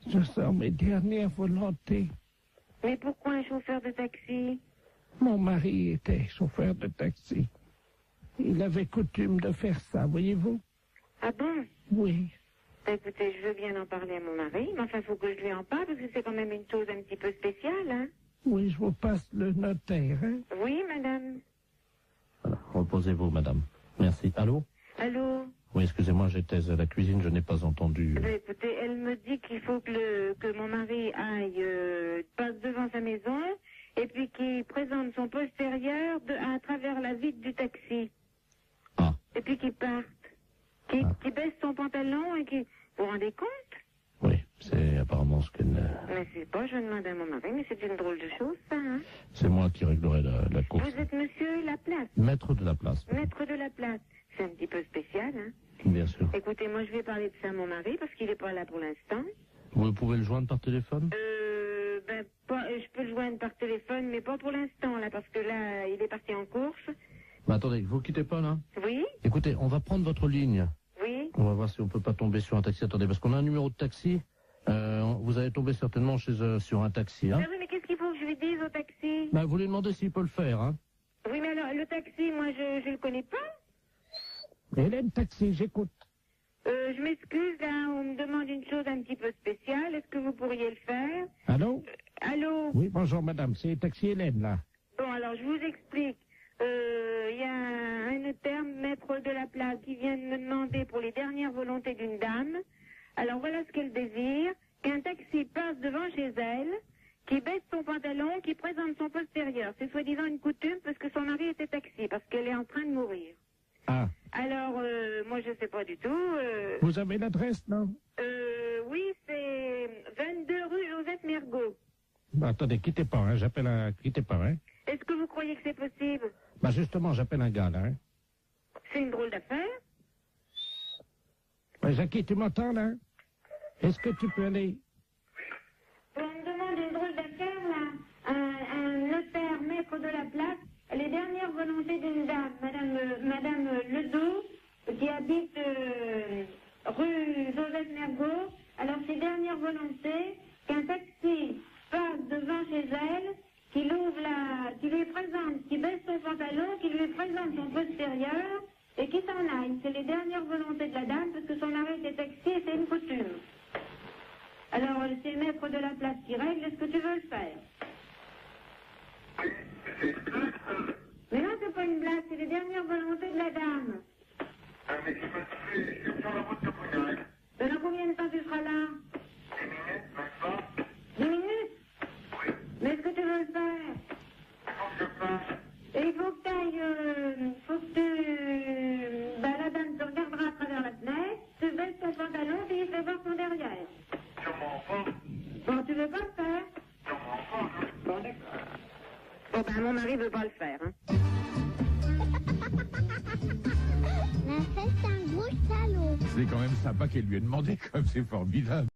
Speaker 7: Je sors mes dernières volontés.
Speaker 6: Mais pourquoi un chauffeur de taxi?
Speaker 7: Mon mari était chauffeur de taxi. Il avait coutume de faire ça, voyez-vous?
Speaker 6: Ah bon?
Speaker 7: Oui.
Speaker 6: Écoutez, je veux bien en parler à mon mari, mais enfin, il faut que je lui en parle, parce que c'est quand même une chose un petit peu spéciale, hein?
Speaker 7: Oui, je vous passe le notaire, hein?
Speaker 6: Oui, madame.
Speaker 9: Voilà, reposez-vous madame. Merci. Allô?
Speaker 6: Allô?
Speaker 9: Oui, excusez-moi, j'étais à la cuisine, je n'ai pas entendu.
Speaker 6: Écoutez, elle me dit qu'il faut que mon mari aille, passe devant sa maison, et puis qu'il présente son postérieur à travers la vitre du taxi.
Speaker 9: Ah.
Speaker 6: Et puis qu'il parte. Qu'il baisse son pantalon et qu'il... Vous vous rendez compte?
Speaker 9: Oui, c'est apparemment ce qu'elle...
Speaker 6: Mais c'est pas, je demande à mon mari, mais c'est une drôle de chose, ça, hein?
Speaker 9: C'est moi qui réglerai la course.
Speaker 6: Vous êtes monsieur Laplace?
Speaker 9: Maître de la place.
Speaker 6: Maître de la place. C'est un petit peu spécial, hein?
Speaker 9: Bien sûr.
Speaker 6: Écoutez, moi, je vais parler de ça à mon mari, parce qu'il n'est pas là pour l'instant.
Speaker 9: Vous pouvez le joindre par téléphone?
Speaker 6: Je peux le joindre par téléphone, mais pas pour l'instant, là, parce que là, il est parti en course.
Speaker 9: Mais attendez, vous quittez pas, là?
Speaker 6: Oui?
Speaker 9: Écoutez, on va prendre votre ligne.
Speaker 6: Oui?
Speaker 9: On va voir si on peut pas tomber sur un taxi. Attendez, parce qu'on a un numéro de taxi. Vous allez tomber certainement sur un taxi, hein?
Speaker 6: Ah oui, mais qu'est-ce qu'il faut que je lui dise au taxi?
Speaker 9: Bah, vous lui demandez s'il peut le faire, hein?
Speaker 6: Oui, mais alors, le taxi, moi, je le connais pas.
Speaker 7: Hélène Taxi, j'écoute.
Speaker 6: Je m'excuse, là, on me demande une chose un petit peu spéciale. Est-ce que vous pourriez le faire?
Speaker 7: Allô?
Speaker 6: Allô?
Speaker 7: Oui, bonjour madame, c'est Taxi Hélène, là.
Speaker 6: Bon, alors, je vous explique. Il y a un notaire, maître de la place, qui vient de me demander pour les dernières volontés d'une dame. Alors, voilà ce qu'elle désire. Qu'un taxi passe devant chez elle, qui baisse son pantalon, qui présente son postérieur. C'est soi-disant une coutume parce que son mari était taxi, parce qu'elle est en train de mourir.
Speaker 7: Ah.
Speaker 6: Alors, moi, je sais pas du tout.
Speaker 7: Vous avez l'adresse, non?
Speaker 6: Oui, c'est 22 rue Joseph Mergault.
Speaker 7: Bah, attendez, quittez pas, hein, quittez pas, hein.
Speaker 6: Est-ce que vous croyez que c'est possible?
Speaker 7: Bah, justement, j'appelle un gars, là, hein.
Speaker 6: C'est une drôle d'affaire.
Speaker 7: Ouais, Jackie, tu m'entends, là? Est-ce que tu peux aller...
Speaker 6: On me demande une drôle d'affaire, là. Un notaire, maître de la place, les dernières volontés d'une dame, Madame Ledoux, qui habite rue Joseph Mergault. Alors, ses dernières volontés, qu'un taxi passe devant chez elle, qui lui présente, qui baisse son pantalon, qui lui présente son postérieur, et qui s'en aille. C'est les dernières volontés de la dame, parce que son arrêt était taxi et c'est une coutume. Alors, c'est le maître de la place qui règle, est-ce que tu veux le faire? Mais non, c'est pas une blague, c'est les dernières volontés de la dame. Mais dans combien de temps tu seras là? 10 minutes? Mais est-ce que tu veux le faire? Et il faut que tu ailles, la dame te regardera à travers la fenêtre, tu baisses ton pantalon, puis il fait voir son derrière. Bon, tu veux pas le faire? Bon, d'accord. Bon, ben, mon mari veut pas le faire, hein.
Speaker 12: C'est un gros salaud.
Speaker 13: C'est quand même sympa qu'elle lui ait demandé, comme c'est formidable.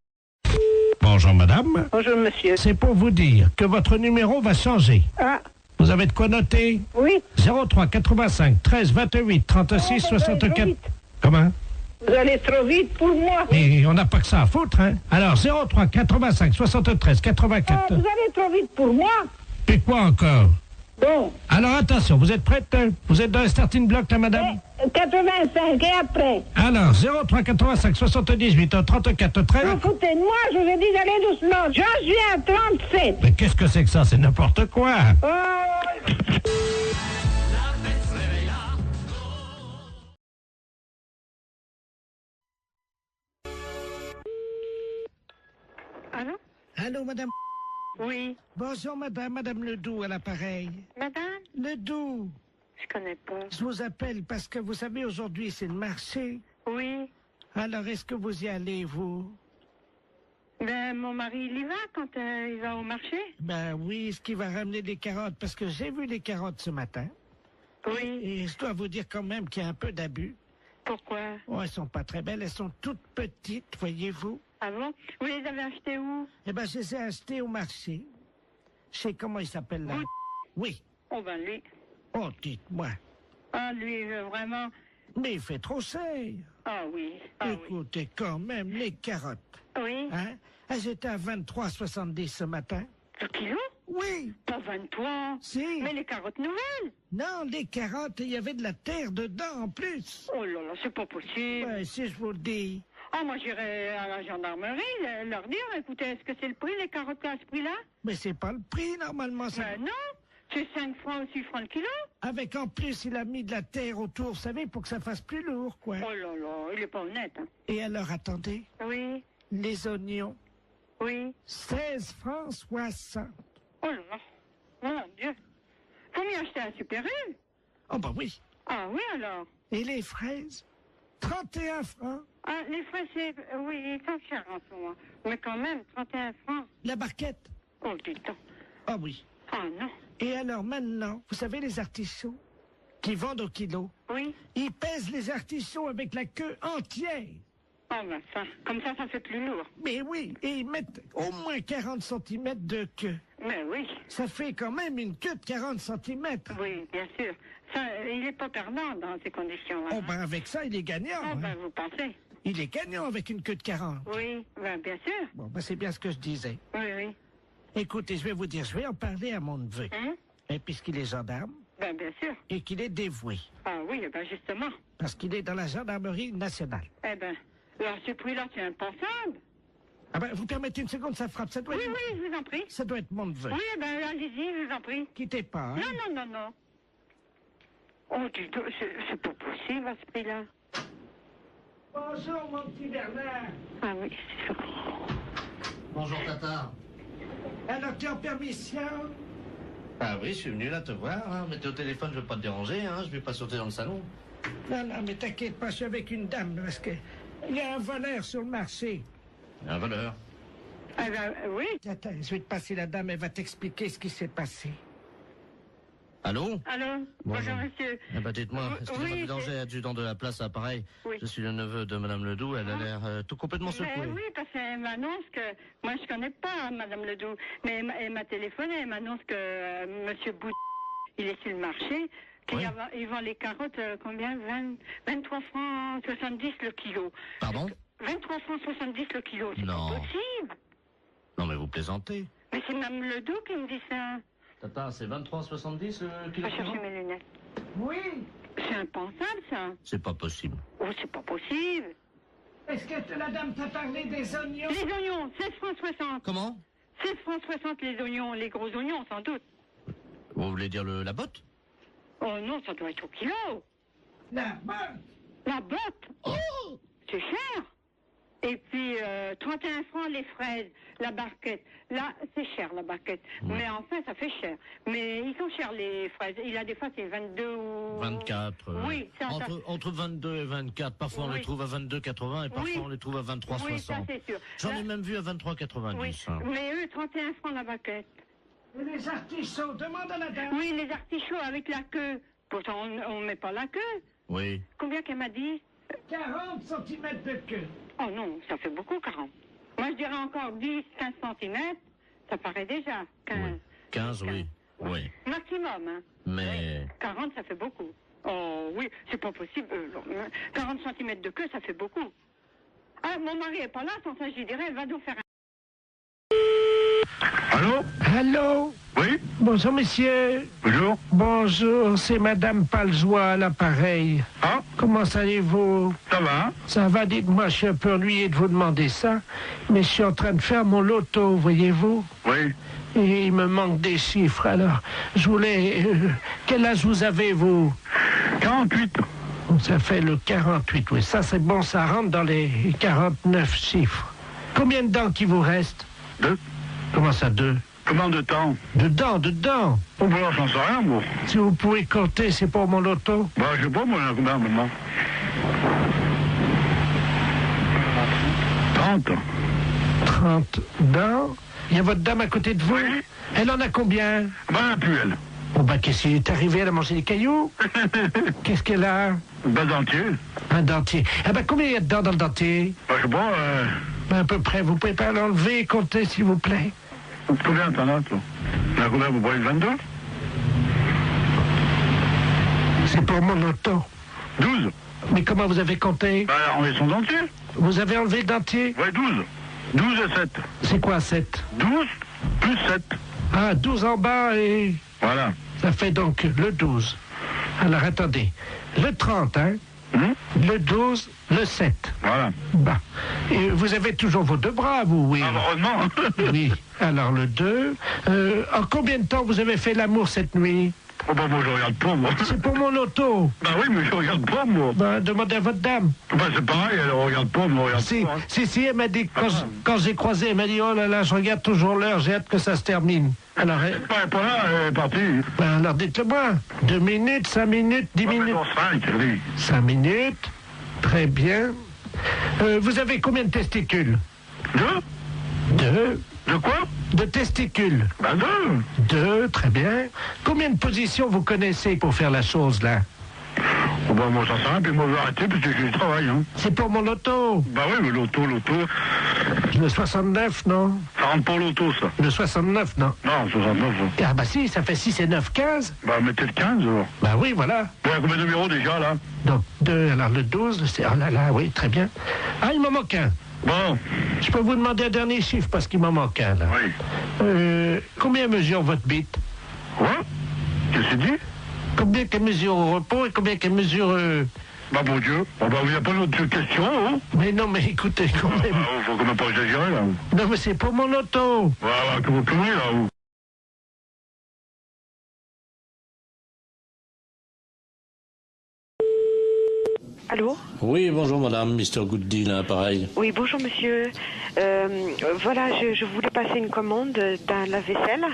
Speaker 7: Bonjour, madame.
Speaker 11: Bonjour, monsieur.
Speaker 7: C'est pour vous dire que votre numéro va changer.
Speaker 11: Ah.
Speaker 7: Vous avez de quoi noter?
Speaker 11: Oui.
Speaker 7: 03 85 13 28 36 64. Comment?
Speaker 11: Vous allez trop vite pour moi.
Speaker 7: Mais on n'a pas que ça à foutre, hein. Alors, 03 85 73 84.
Speaker 11: Ah, vous allez trop vite pour moi.
Speaker 7: Et quoi encore?
Speaker 11: Bon.
Speaker 7: Alors, attention, vous êtes prête? Vous êtes dans le starting block, là, madame?
Speaker 11: 85 et après.
Speaker 7: Alors, 03 85 78 34 13.
Speaker 11: Vous foutez de moi, je vous ai dit d'aller doucement. J'en suis à 37.
Speaker 7: Mais qu'est-ce que c'est que ça? C'est n'importe quoi.
Speaker 11: Oh.
Speaker 6: Allô?
Speaker 7: Allô, madame?
Speaker 6: Oui.
Speaker 7: Bonjour, madame Ledoux, à l'appareil.
Speaker 6: Madame?
Speaker 7: Ledoux.
Speaker 6: Je connais pas.
Speaker 7: Je vous appelle parce que vous savez, aujourd'hui, c'est le marché.
Speaker 6: Oui.
Speaker 7: Alors, est-ce que vous y allez, vous?
Speaker 6: Ben, mon mari, il y va quand il va au marché?
Speaker 7: Ben oui, est-ce qu'il va ramener des carottes? Parce que j'ai vu les carottes ce matin.
Speaker 6: Oui.
Speaker 7: Et je dois vous dire quand même qu'il y a un peu d'abus.
Speaker 6: Pourquoi?
Speaker 7: Oh, elles sont pas très belles, elles sont toutes petites, voyez-vous.
Speaker 6: Ah bon? Vous les avez achetées où?
Speaker 7: Eh ben, je les ai achetées au marché. Je sais comment il s'appelle là. Oui.
Speaker 6: Oh ben lui.
Speaker 7: Oh, dites-moi.
Speaker 6: Ah, lui, vraiment.
Speaker 7: Mais il fait trop cher.
Speaker 6: Ah oui. Ah,
Speaker 7: écoutez, quand même, les carottes.
Speaker 6: Oui.
Speaker 7: Hein? Elles étaient à 23,70 ce matin.
Speaker 6: Le kilo?
Speaker 7: Oui.
Speaker 6: Pas 23.
Speaker 7: Si.
Speaker 6: Mais les carottes nouvelles?
Speaker 7: Non, les carottes, il y avait de la terre dedans en plus.
Speaker 6: Oh là là, c'est pas possible.
Speaker 7: Ouais, si je vous le dis.
Speaker 6: Ah, moi, j'irai à la gendarmerie leur dire, écoutez, est-ce que c'est le prix, les carottes à ce prix-là?
Speaker 7: Mais c'est pas le prix, normalement. Ça...
Speaker 6: Ben non, c'est 5 francs ou 6 francs le kilo.
Speaker 7: Avec en plus, il a mis de la terre autour, vous savez, pour que ça fasse plus lourd, quoi.
Speaker 6: Oh là là, il est pas honnête, hein.
Speaker 7: Et alors, attendez.
Speaker 6: Oui.
Speaker 7: Les oignons.
Speaker 6: Oui.
Speaker 7: 16 francs 60.
Speaker 6: Oh là là, mon Dieu. Faut m'y acheter un Super U.
Speaker 7: Oh bah oui.
Speaker 6: Ah oui, alors.
Speaker 7: Et les fraises? 31 francs.
Speaker 6: Ah, les fraises, c'est... Oui, ils sont chers en ce moment. Mais quand même, 31 francs.
Speaker 7: La barquette?
Speaker 6: Oh, dis donc.
Speaker 7: Ah oui.
Speaker 6: Ah non.
Speaker 7: Et alors maintenant, vous savez les artichauts qui vendent au kilo?
Speaker 6: Oui.
Speaker 7: Ils pèsent les artichauts avec la queue entière.
Speaker 6: Ah ben ça, comme ça fait plus lourd.
Speaker 7: Mais oui, et ils mettent au moins 40 cm de queue.
Speaker 6: Mais oui.
Speaker 7: Ça fait quand même une queue de 40 cm.
Speaker 6: Oui, bien sûr. Ça, il n'est pas perdant dans ces conditions-là.
Speaker 7: Oh ben avec ça, il est gagnant.
Speaker 6: Ah ben
Speaker 7: hein.
Speaker 6: vous pensez?
Speaker 7: Il est gagnant avec une queue de 40.
Speaker 6: Oui, ben bien sûr.
Speaker 7: Bon, ben c'est bien ce que je disais.
Speaker 6: Oui, oui.
Speaker 7: Écoutez, je vais vous dire, je vais en parler à mon neveu.
Speaker 6: Hein?
Speaker 7: Et puisqu'il est gendarme.
Speaker 6: Ben bien sûr.
Speaker 7: Et qu'il est dévoué.
Speaker 6: Ah oui, ben justement.
Speaker 7: Parce qu'il est dans la gendarmerie nationale.
Speaker 6: Eh ben, à ce prix-là, c'est impensable.
Speaker 7: Ah ben, vous permettez une seconde, ça frappe. Ça doit
Speaker 6: Oui,
Speaker 7: être...
Speaker 6: oui, je vous en prie.
Speaker 7: Ça doit être mon neveu.
Speaker 6: Oui, ben allez-y, je vous en prie.
Speaker 7: Quittez pas, hein.
Speaker 6: Non, non, non, non. Oh, dis donc, c'est pas possible à ce prix-là.
Speaker 7: Bonjour, mon petit Bernard.
Speaker 6: Ah oui, c'est ça.
Speaker 4: Bonjour, Tata.
Speaker 7: Alors, tu es en permission?
Speaker 4: Ah oui, je suis venu là te voir, hein. Mais t'es au téléphone, je veux pas te déranger, hein. Je vais pas sauter dans le salon.
Speaker 7: Non, non, mais t'inquiète pas, je suis avec une dame, parce que il y a un voleur sur le marché.
Speaker 4: Un voleur.
Speaker 14: Ah ben, oui.
Speaker 7: Attends, je vais te passer la dame, elle va t'expliquer ce qui s'est passé.
Speaker 9: Allô?
Speaker 14: Allô? Bonjour, monsieur.
Speaker 9: Eh ben, dites-moi, excusez-moi
Speaker 14: oui,
Speaker 9: du danger, adjudant de la place à Pareil.
Speaker 14: Oui.
Speaker 9: Je suis le neveu de Madame Ledoux, elle a l'air tout complètement secouée.
Speaker 14: Mais oui, parce qu'elle m'annonce que... Moi, je connais pas Madame Ledoux, mais elle m'a téléphoné, elle m'annonce que Monsieur Bout, il est sur le marché, qu'il vend les carottes, combien? 23 francs 70 le kilo.
Speaker 9: Pardon?
Speaker 14: 23 francs 70 le kilo, c'est
Speaker 9: Non.
Speaker 14: pas possible.
Speaker 9: Non, mais vous plaisantez.
Speaker 14: Mais c'est Mme Ledoux qui me dit ça.
Speaker 9: Tata, c'est 23,70
Speaker 14: Je vais chercher mes lunettes.
Speaker 7: Oui.
Speaker 14: C'est impensable, ça.
Speaker 9: C'est pas possible.
Speaker 14: Oh, c'est pas possible.
Speaker 7: Est-ce que la dame t'a parlé des oignons?
Speaker 14: Les oignons, 16 francs 60.
Speaker 9: Comment?
Speaker 14: 16 francs 60 les oignons, les gros oignons, sans doute.
Speaker 9: Vous voulez dire la botte?
Speaker 14: Oh non, ça doit être au kilo.
Speaker 7: La botte?
Speaker 14: La botte? Oh, c'est cher. Et puis, 31 francs les fraises, la barquette. Là, c'est cher, la barquette. Mais enfin, ça fait cher. Mais ils sont chers, les fraises. Il y a des fois, c'est 22 ou...
Speaker 9: 24.
Speaker 14: Oui, ça,
Speaker 9: entre 22 et 24. Parfois, on les trouve à 22,80 et parfois, on les trouve à 23,60.
Speaker 14: Oui, ça, c'est sûr.
Speaker 9: J'en ai même vu à 23,90.
Speaker 14: Oui, mais eux, 31 francs la barquette.
Speaker 7: Et les artichauts, demande à la dame.
Speaker 14: Oui, les artichauts avec la queue. Pourtant, on ne met pas la queue.
Speaker 9: Oui.
Speaker 14: Combien qu'elle m'a dit?
Speaker 7: 40 cm de queue.
Speaker 14: Oh non, ça fait beaucoup, 40. Moi, je dirais encore 10, 15 cm. Ça paraît déjà. 15.
Speaker 9: Oui. 15, oui. Oui.
Speaker 14: Maximum, hein.
Speaker 9: Mais...
Speaker 14: 40, ça fait beaucoup. Oh oui, c'est pas possible. 40 cm de queue, ça fait beaucoup. Ah, mon mari est pas là, sans ça, je lui dirais, elle va nous faire un...
Speaker 1: Allô?
Speaker 7: Allô?
Speaker 1: Oui?
Speaker 7: Bonjour, monsieur.
Speaker 1: Bonjour.
Speaker 7: Bonjour, c'est Madame Paljoie à l'appareil.
Speaker 1: Ah?
Speaker 7: Comment allez-vous?
Speaker 1: Ça va?
Speaker 7: Ça va, dites-moi, je suis un peu ennuyé de vous demander ça, mais je suis en train de faire mon loto, voyez-vous?
Speaker 1: Oui.
Speaker 7: Et il me manque des chiffres, alors je voulais... quel âge vous avez, vous?
Speaker 1: 48.
Speaker 7: Ça fait le 48, oui. Ça, c'est bon, ça rentre dans les 49 chiffres. Combien de dents qui vous reste?
Speaker 1: 2.
Speaker 7: Comment ça, 2?
Speaker 1: Combien de temps?
Speaker 7: Dedans.
Speaker 1: Oh, bah, j'en sais rien, moi.
Speaker 7: Si vous pouvez compter, c'est pour mon loto.
Speaker 1: Bah, je sais pas, moi, combien maintenant? 30.
Speaker 7: 30 dents. Il y a votre dame à côté de vous?
Speaker 1: Oui.
Speaker 7: Elle en a combien?
Speaker 1: Bah, elle n'a plus, elle.
Speaker 7: Oh, bah, qu'est-ce qui est arrivé? Elle a mangé des cailloux? Qu'est-ce qu'elle a?
Speaker 1: Un dentier.
Speaker 7: Un dentier. Ah, bah, combien il y a de dents dans le dentier?
Speaker 1: Bah, je sais pas,
Speaker 7: bah, à peu près. Vous pouvez pas l'enlever et compter, s'il vous plaît?
Speaker 1: Combien t'en as, toi? T'en as combien, vous voyez 22?
Speaker 7: C'est pour mon loto.
Speaker 1: 12.
Speaker 7: Mais comment vous avez compté?
Speaker 1: Bah, enlever son dentier.
Speaker 7: Vous avez enlevé le dentier?
Speaker 1: Ouais, 12. 12 et 7.
Speaker 7: C'est quoi, 7?
Speaker 1: 12 plus 7.
Speaker 7: Ah, 12 en bas et...
Speaker 1: Voilà.
Speaker 7: Ça fait donc le 12. Alors, attendez. Le 30, hein? Le 12, le 7.
Speaker 1: Voilà.
Speaker 7: Bah. Et vous avez toujours vos 2 bras, vous, oui?
Speaker 1: Heureusement.
Speaker 7: Oui. Alors, le 2. En combien de temps vous avez fait l'amour cette nuit?
Speaker 1: Oh, bah, moi, je regarde pas, moi.
Speaker 7: C'est pour mon loto.
Speaker 1: Bah oui, mais je regarde pas, moi.
Speaker 7: Bah, demandez à votre dame.
Speaker 1: Bah, c'est pareil, elle regarde pas, moi, regarde
Speaker 7: Si,
Speaker 1: pas. Hein.
Speaker 7: si, elle m'a dit, quand j'ai croisé, elle m'a dit, oh là là, je regarde toujours l'heure, j'ai hâte que ça se termine. Alors,
Speaker 1: Elle est pas là, elle est partie.
Speaker 7: Ben, alors dites-le-moi. 2 minutes, 5 minutes, 10 minutes. 5 minutes. Très bien. Vous avez combien de testicules? 2.
Speaker 1: De quoi?
Speaker 7: De testicules.
Speaker 1: Ben
Speaker 7: 2, très bien. Combien de positions vous connaissez pour faire la chose, là?
Speaker 1: Oh, bah, moi, ça sert à rien, puis moi, je vais arrêter, parce que j'ai du travail, hein.
Speaker 7: C'est pour mon loto.
Speaker 1: Bah oui, mais loto.
Speaker 7: Le 69, non?
Speaker 1: Ça rentre pas au loto, ça.
Speaker 7: Le 69, non?
Speaker 1: Non, 69, ça.
Speaker 7: Ah bah si, ça fait 6 et 9, 15.
Speaker 1: Bah, mettez le 15, alors.
Speaker 7: Bah oui, voilà.
Speaker 1: Il y a combien de numéros, déjà, là?
Speaker 7: Donc, 2, alors le 12, c'est... Oh là là, oui, très bien. Ah, il m'en manque un.
Speaker 1: Bon.
Speaker 7: Je peux vous demander un dernier chiffre, parce qu'il m'en manque un, là.
Speaker 1: Oui.
Speaker 7: Combien mesure votre bite?
Speaker 1: Quoi? Qu'est-ce que c'est dit?
Speaker 7: Combien qu'elle mesure au repos et combien qu'elle mesure...
Speaker 1: Bah, mon Dieu. Bon, bah, il n'y a pas d'autres questions, hein?
Speaker 7: Mais non, mais écoutez, quand même...
Speaker 1: Faut quand même pas exagérer, là.
Speaker 7: Non, mais c'est pour mon auto.
Speaker 1: Voilà, que vous pouvez, là, vous.
Speaker 5: Allô?
Speaker 9: Oui, bonjour madame, Mr. Gooddeal, hein, pareil.
Speaker 5: Oui, bonjour monsieur. Voilà, je voulais passer une commande d'un lave-vaisselle.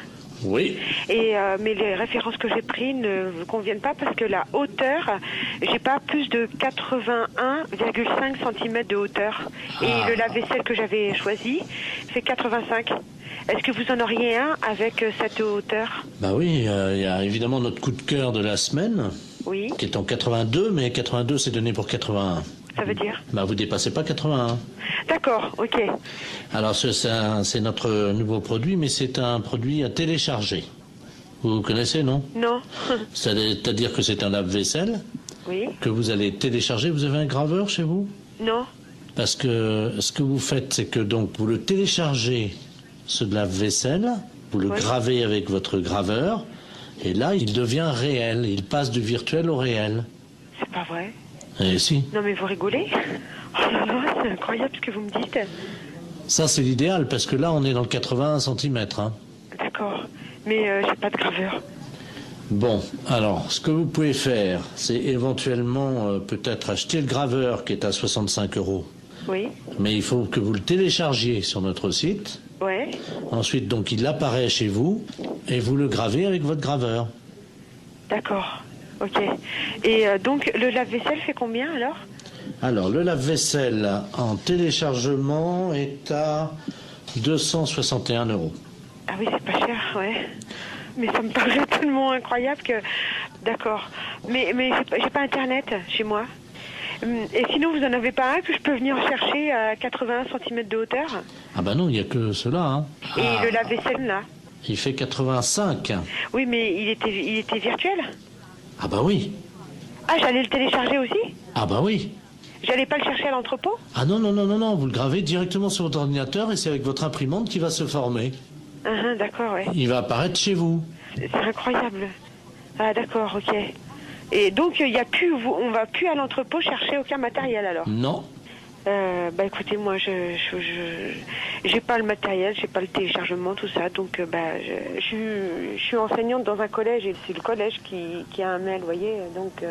Speaker 2: Oui.
Speaker 15: Et mais les références que j'ai prises ne vous conviennent pas parce que la hauteur, j'ai pas plus de 81,5 cm de hauteur. Et le lave-vaisselle que j'avais choisi fait 85. Est-ce que vous en auriez un avec cette hauteur?
Speaker 2: Bah oui, il y a évidemment notre coup de cœur de la semaine.
Speaker 15: Oui.
Speaker 2: Qui est en 82, mais 82 c'est donné pour 81.
Speaker 15: Ça veut dire?
Speaker 2: Bah vous dépassez pas 81.
Speaker 15: D'accord, ok.
Speaker 2: Alors c'est notre nouveau produit, mais c'est un produit à télécharger. Vous connaissez, non?
Speaker 15: Non.
Speaker 2: C'est-à-dire que c'est un lave-vaisselle
Speaker 15: Oui.
Speaker 2: que vous allez télécharger. Vous avez un graveur chez vous?
Speaker 15: Non.
Speaker 2: Parce que ce que vous faites, c'est que donc vous le téléchargez, ce lave-vaisselle, vous le gravez avec votre graveur, et là il devient réel. Il passe du virtuel au réel.
Speaker 15: C'est pas vrai?
Speaker 2: Eh si.
Speaker 15: Non mais vous rigolez? Oh là là, c'est incroyable ce que vous me dites.
Speaker 2: Ça c'est l'idéal, parce que là on est dans le 81 cm. Hein.
Speaker 15: D'accord. Mais j'ai pas de graveur.
Speaker 2: Bon, alors, ce que vous pouvez faire, c'est éventuellement peut-être acheter le graveur qui est à 65 €.
Speaker 15: Oui.
Speaker 2: Mais il faut que vous le téléchargiez sur notre site.
Speaker 15: Ouais.
Speaker 2: Ensuite, donc, il apparaît chez vous et vous le gravez avec votre graveur.
Speaker 15: D'accord. Ok. Et donc, le lave-vaisselle fait combien alors?
Speaker 2: Alors, le lave-vaisselle en téléchargement est à 261 €.
Speaker 15: Ah oui, c'est pas cher, ouais. Mais ça me paraît tellement incroyable que... D'accord. Mais j'ai pas Internet chez moi. Et sinon, vous en avez pas un que je peux venir chercher à 81 cm de hauteur?
Speaker 2: Ah bah non, il n'y a que cela. Hein.
Speaker 15: Et le lave-vaisselle, là?
Speaker 2: Il fait 85.
Speaker 15: Oui, mais il était virtuel?
Speaker 2: Ah bah oui.
Speaker 15: Ah, j'allais le télécharger aussi?
Speaker 2: Ah bah oui.
Speaker 15: J'allais pas le chercher à l'entrepôt?
Speaker 2: Ah non, non, non, non, non, vous le gravez directement sur votre ordinateur et c'est avec votre imprimante qui va se former.
Speaker 15: D'accord, ouais.
Speaker 2: Il va apparaître chez vous.
Speaker 15: C'est incroyable. Ah d'accord, ok. Et donc il y a plus, on va plus à l'entrepôt chercher aucun matériel alors?
Speaker 2: Non.
Speaker 15: Bah écoutez, moi j'ai pas le matériel, j'ai pas le téléchargement, tout ça, donc je suis enseignante dans un collège et c'est le collège qui a un mail, vous voyez, donc.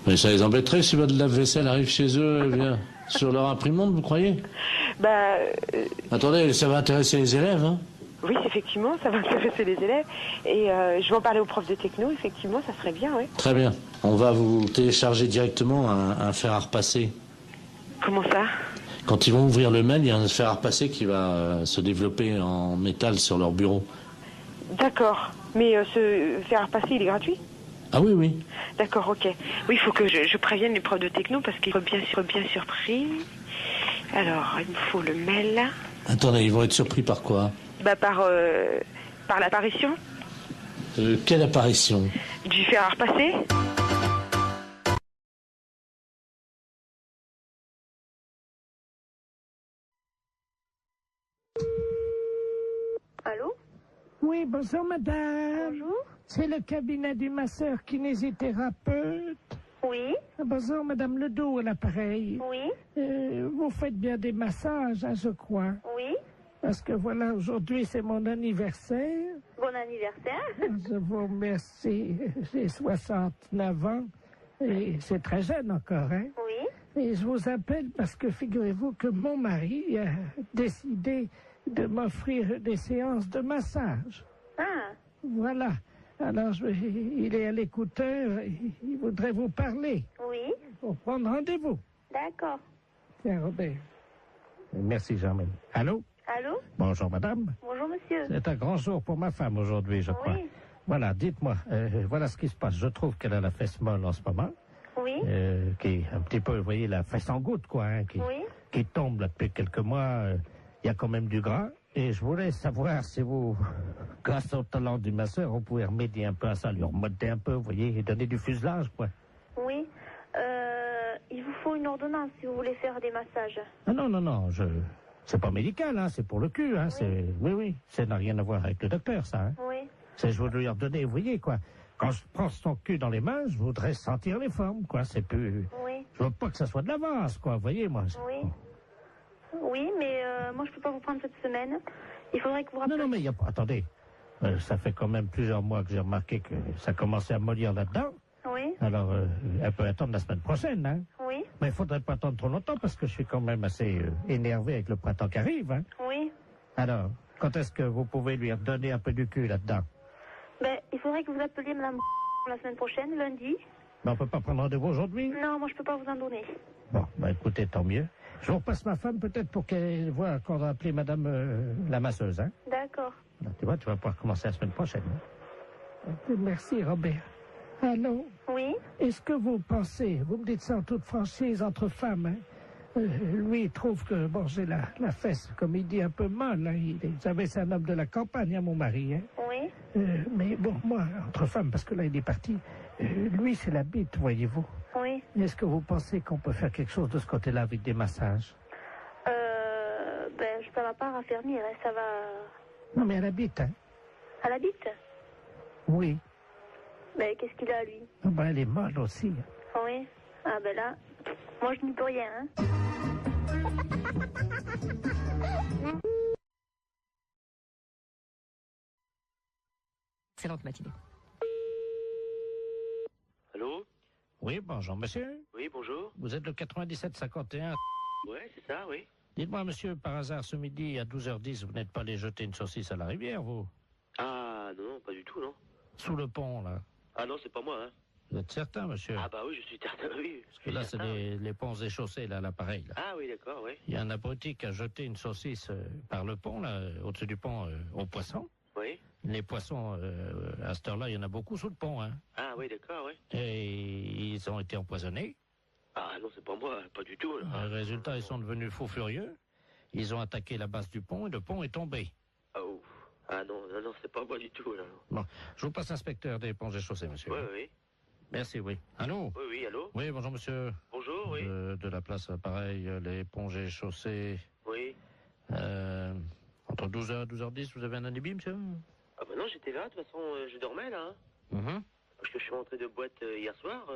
Speaker 2: Mais ça les embêterait si votre lave-vaisselle arrive chez eux et vient sur leur imprimante, vous croyez?
Speaker 15: Bah.
Speaker 2: Attendez, ça va intéresser les élèves, hein?
Speaker 15: Oui, effectivement, ça va intéresser les élèves. Et je vais en parler aux profs de techno, effectivement, ça serait bien, oui.
Speaker 2: Très bien. On va vous télécharger directement un fer à repasser.
Speaker 15: Comment ça?
Speaker 2: Quand ils vont ouvrir le mail, il y a un fer à repasser qui va se développer en métal sur leur bureau.
Speaker 15: D'accord. Mais ce fer à repasser, il est gratuit?
Speaker 2: Ah oui, oui.
Speaker 15: D'accord, ok. Oui, il faut que je prévienne les profs de techno parce qu'ils sont bien surpris. Alors, il me faut le mail.
Speaker 2: Attendez, ils vont être surpris par quoi?
Speaker 15: Bah par l'apparition.
Speaker 2: Quelle apparition?
Speaker 15: Du fer à repasser.
Speaker 8: Allô?
Speaker 7: Oui, bonjour madame.
Speaker 8: Bonjour.
Speaker 7: C'est le cabinet du masseur kinésithérapeute.
Speaker 8: Oui.
Speaker 7: Bonjour madame Ledoux à l'appareil.
Speaker 8: Oui.
Speaker 7: Vous faites bien des massages, hein, je crois.
Speaker 8: Oui.
Speaker 7: Parce que voilà, aujourd'hui c'est mon anniversaire.
Speaker 8: Bon anniversaire.
Speaker 7: Je vous remercie. J'ai 69 ans et c'est très jeune encore, hein?
Speaker 8: Oui.
Speaker 7: Et je vous appelle parce que figurez-vous que mon mari a décidé de m'offrir des séances de massage.
Speaker 8: Ah.
Speaker 7: Voilà. Alors, il est à l'écouteur, il voudrait vous parler.
Speaker 8: Oui.
Speaker 7: Pour prendre rendez-vous.
Speaker 8: D'accord.
Speaker 7: Tiens, Robert. Merci, Germaine. Allô?
Speaker 8: Allô?
Speaker 7: Bonjour, madame.
Speaker 8: Bonjour, monsieur.
Speaker 7: C'est un grand jour pour ma femme aujourd'hui, je crois.
Speaker 8: Oui.
Speaker 7: Voilà, dites-moi, voilà ce qui se passe. Je trouve qu'elle a la fesse molle en ce moment.
Speaker 8: Oui.
Speaker 7: Qui est un petit peu, vous voyez, la fesse en goutte, quoi, hein, qui tombe là, depuis quelques mois. Il y a quand même du gras. Et je voulais savoir si vous, grâce au talent du masseur, on pouvait remédier un peu à ça, lui remonter un peu, vous voyez, et donner du fuselage, quoi.
Speaker 8: Oui. Il vous faut une ordonnance si vous voulez faire des massages.
Speaker 7: Ah non, non, non, c'est pas médical, hein, c'est pour le cul, hein,
Speaker 8: Oui.
Speaker 7: oui, ça n'a rien à voir avec le docteur, ça, hein.
Speaker 8: Oui.
Speaker 7: C'est, je voudrais lui redonner, vous voyez, quoi. Quand je prends son cul dans les mains, je voudrais sentir les formes, quoi, c'est plus...
Speaker 8: Oui.
Speaker 7: Je veux pas que ça soit de l'avance, quoi, vous voyez, moi.
Speaker 8: Oui. Oui, mais moi je peux pas vous prendre cette semaine. Il faudrait que vous rappeliez...
Speaker 7: Non, mais il y a pas... Attendez, ça fait quand même plusieurs mois que j'ai remarqué que ça commençait à mollir là-dedans.
Speaker 8: Oui.
Speaker 7: Alors, elle peut attendre la semaine prochaine, hein.
Speaker 8: Oui.
Speaker 7: Mais il faudrait pas attendre trop longtemps parce que je suis quand même assez énervé avec le printemps qui arrive, hein.
Speaker 8: Oui.
Speaker 7: Alors, quand est-ce que vous pouvez lui redonner un peu du cul là-dedans?
Speaker 16: faudrait que vous appeliez Madame la semaine prochaine, lundi.
Speaker 7: Ben, on peut pas prendre rendez-vous aujourd'hui?
Speaker 16: Non, moi je peux pas vous en donner.
Speaker 7: Bon, ben écoutez, tant mieux. Je vous repasse ma femme peut-être pour qu'elle voit qu'on va appeler Madame la masseuse, hein?
Speaker 16: D'accord.
Speaker 7: Alors, tu vois, tu vas pouvoir commencer la semaine prochaine. Merci, Robert. Allô?
Speaker 16: Oui?
Speaker 7: Est-ce que vous pensez, vous me dites ça en toute franchise, entre femmes, hein? Lui, il trouve que, bon, j'ai la fesse, comme il dit, un peu molle. Hein. Vous savez, c'est un homme de la campagne, hein, mon mari. Hein.
Speaker 16: Oui.
Speaker 7: Mais bon, moi, entre femmes, parce que là, il est parti, lui, c'est la bite, voyez-vous.
Speaker 16: Oui.
Speaker 7: Est-ce que vous pensez qu'on peut faire quelque chose de ce côté-là avec des massages?
Speaker 16: Ben, ça va pas raffermir, hein, ça va...
Speaker 7: Non, mais à la bite, hein?
Speaker 16: À la bite?
Speaker 7: Oui.
Speaker 16: Ben, qu'est-ce qu'il a, lui?
Speaker 7: Oh, ben, elle est molle aussi.
Speaker 16: Oui. Ah, ben là, moi, je n'y peux rien, hein.
Speaker 17: Excellente matinée.
Speaker 3: Allô?
Speaker 7: Oui, bonjour, monsieur.
Speaker 3: Oui, bonjour.
Speaker 7: Vous êtes le 9751.
Speaker 3: Ouais, c'est ça, oui.
Speaker 7: Dites-moi, monsieur, par hasard, ce midi, à 12h10, vous n'êtes pas allé jeter une saucisse à la rivière, vous?
Speaker 3: Ah, non, pas du tout, non.
Speaker 7: Sous le pont, là.
Speaker 3: Ah non, c'est pas moi, hein.
Speaker 7: Vous êtes certain, monsieur?
Speaker 3: Ah bah oui, je suis certain, oui.
Speaker 7: Parce que là, c'est les ponts et chaussées, là, l'appareil, là.
Speaker 3: Ah oui, d'accord, oui.
Speaker 7: Il y a un abruti qui a jeté une saucisse par le pont, là, au-dessus du pont, aux poissons.
Speaker 3: Oui.
Speaker 7: Les poissons, à cette heure-là, il y en a beaucoup sous le pont, hein.
Speaker 3: Ah oui, d'accord, oui.
Speaker 7: Et ils ont été empoisonnés.
Speaker 3: Ah non, c'est pas moi, pas du tout. Là.
Speaker 7: Résultat, ils sont devenus fous furieux. Ils ont attaqué la base du pont et le pont est tombé.
Speaker 3: Oh. Ah non, non, non, c'est pas moi du tout, là.
Speaker 7: Bon, je vous passe l'inspecteur des ponts et chaussées, monsieur.
Speaker 3: Oui, oui.
Speaker 7: Merci, oui. Allô?
Speaker 3: Oui, oui, allô?
Speaker 7: Oui, bonjour, monsieur.
Speaker 3: Bonjour, oui.
Speaker 7: De la place, pareil, les ponts et chaussées.
Speaker 3: Oui.
Speaker 7: Entre 12h et 12h10, vous avez un alibi, monsieur?
Speaker 3: Ah bah non, j'étais là, de toute façon, je dormais, là. Parce que je suis rentré de boîte hier soir.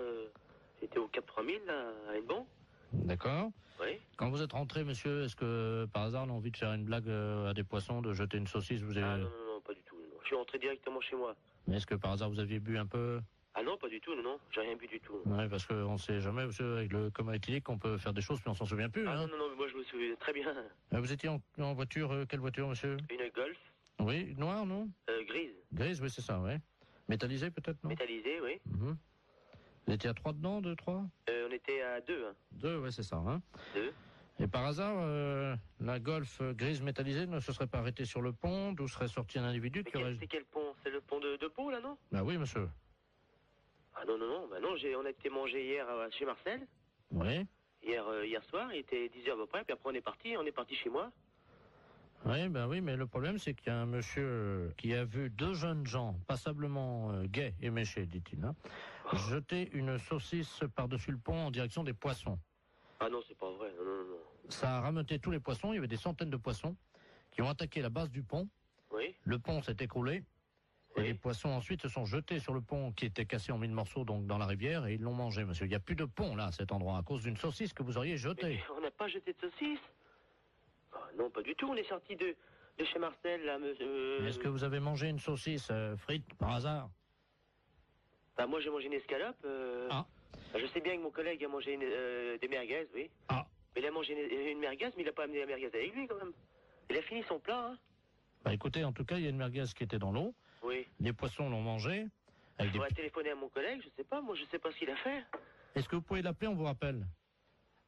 Speaker 3: J'étais au Cap 3000, là, à Hennebon.
Speaker 7: D'accord.
Speaker 3: Oui.
Speaker 7: Quand vous êtes rentré, monsieur, est-ce que, par hasard, on a envie de faire une blague à des poissons, de jeter une saucisse, vous avez...
Speaker 3: Ah non, non, non, pas du tout. Non. Je suis rentré directement chez moi.
Speaker 7: Mais est-ce que, par hasard, vous aviez bu un peu?
Speaker 3: Ah non, pas du tout, non, non. J'ai rien bu du tout.
Speaker 7: Oui, parce qu'on ne sait jamais, monsieur, avec le coma éthylique, qu'on peut faire des choses, puis on s'en souvient plus.
Speaker 3: Ah
Speaker 7: hein.
Speaker 3: non, non, non, mais moi je me souviens très bien.
Speaker 7: Vous étiez en voiture, quelle voiture, monsieur?
Speaker 3: Une Golf.
Speaker 7: Oui, noire, non?
Speaker 3: Grise.
Speaker 7: Grise, oui, c'est ça, oui. Métallisée, peut-être, non?
Speaker 3: Métallisée, oui.
Speaker 7: Vous étiez à 3 dedans, 2, 3?
Speaker 3: On était à 2. Hein.
Speaker 7: 2, oui, c'est ça, hein.
Speaker 3: 2.
Speaker 7: Et par hasard, la Golf grise métallisée ne se serait pas arrêtée sur le pont, d'où serait sorti un individu qui aurait...
Speaker 3: C'est quel pont? C'est le pont de Pau, là, non?
Speaker 7: Bah oui, monsieur.
Speaker 3: Ah non, non, non, bah non, on a été manger hier chez Marcel.
Speaker 7: Oui.
Speaker 3: Hier soir, il était 10h à peu près, puis après on est parti chez moi.
Speaker 7: Oui, ben oui, mais le problème c'est qu'il y a un monsieur qui a vu 2 jeunes gens, passablement gays et méchés, dit-il, hein, jeter une saucisse par-dessus le pont en direction des poissons.
Speaker 3: Ah non, c'est pas vrai, non, non, non.
Speaker 7: Ça a rameuté tous les poissons, il y avait des centaines de poissons qui ont attaqué la base du pont.
Speaker 3: Oui.
Speaker 7: Le pont s'est écroulé. Et les poissons ensuite se sont jetés sur le pont qui était cassé en 1000 morceaux donc dans la rivière et ils l'ont mangé, monsieur. Il n'y a plus de pont là à cet endroit à cause d'une saucisse que vous auriez jetée.
Speaker 3: Mais on n'a pas jeté de saucisse. Ah, non, pas du tout. On est sorti de chez Marcel là, monsieur.
Speaker 7: Est-ce que vous avez mangé une saucisse frite par hasard?
Speaker 3: Bah moi j'ai mangé une escalope.
Speaker 7: Ah.
Speaker 3: Je sais bien que mon collègue a mangé des merguez, oui.
Speaker 7: Ah.
Speaker 3: Mais il a mangé une merguez, mais il n'a pas amené la merguez avec lui quand même. Il a fini son plat, hein.
Speaker 7: Bah écoutez, en tout cas, il y a une merguez qui était dans l'eau.
Speaker 3: Oui.
Speaker 7: Les poissons l'ont mangé.
Speaker 3: Je pourrais téléphoner à mon collègue, je sais pas, moi je sais pas ce qu'il a fait.
Speaker 7: Est-ce que vous pouvez l'appeler, on vous rappelle?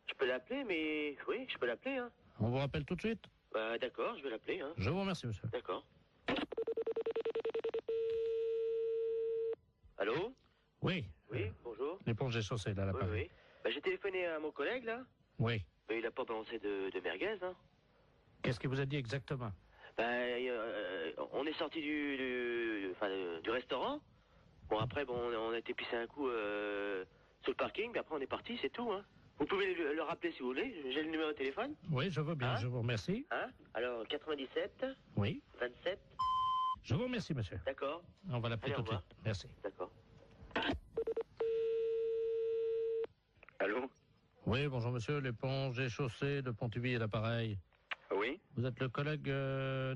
Speaker 3: Je peux l'appeler, mais... Oui, je peux l'appeler, hein.
Speaker 7: On vous rappelle tout de suite?
Speaker 3: Bah d'accord, je vais l'appeler, hein.
Speaker 7: Je vous remercie, monsieur.
Speaker 3: D'accord. Allô?
Speaker 7: Oui.
Speaker 3: Oui, bonjour.
Speaker 7: L'éponge est chaussée, là, à l'appareil.
Speaker 3: Oui, oui. Bah, j'ai téléphoné à mon collègue, là.
Speaker 7: Oui.
Speaker 3: Mais il a pas balancé de merguez, hein.
Speaker 7: Qu'est-ce qu'il vous a dit exactement?
Speaker 3: On est sorti du restaurant. Bon, après, on a été pisser un coup sur le parking, puis après on est parti, c'est tout, hein. Vous pouvez le rappeler si vous voulez, j'ai le numéro de téléphone.
Speaker 7: Oui, je veux bien,
Speaker 3: hein?
Speaker 7: je vous remercie.
Speaker 3: Hein? Alors, 97.
Speaker 7: Oui.
Speaker 3: 27.
Speaker 7: Je vous remercie, monsieur.
Speaker 3: D'accord.
Speaker 7: On va l'appeler tout de suite. Merci.
Speaker 3: D'accord.
Speaker 18: Allô?
Speaker 7: Oui, bonjour monsieur, l'éponge et chaussée de Pontivy et l'appareil.
Speaker 18: Oui?
Speaker 7: Vous êtes le collègue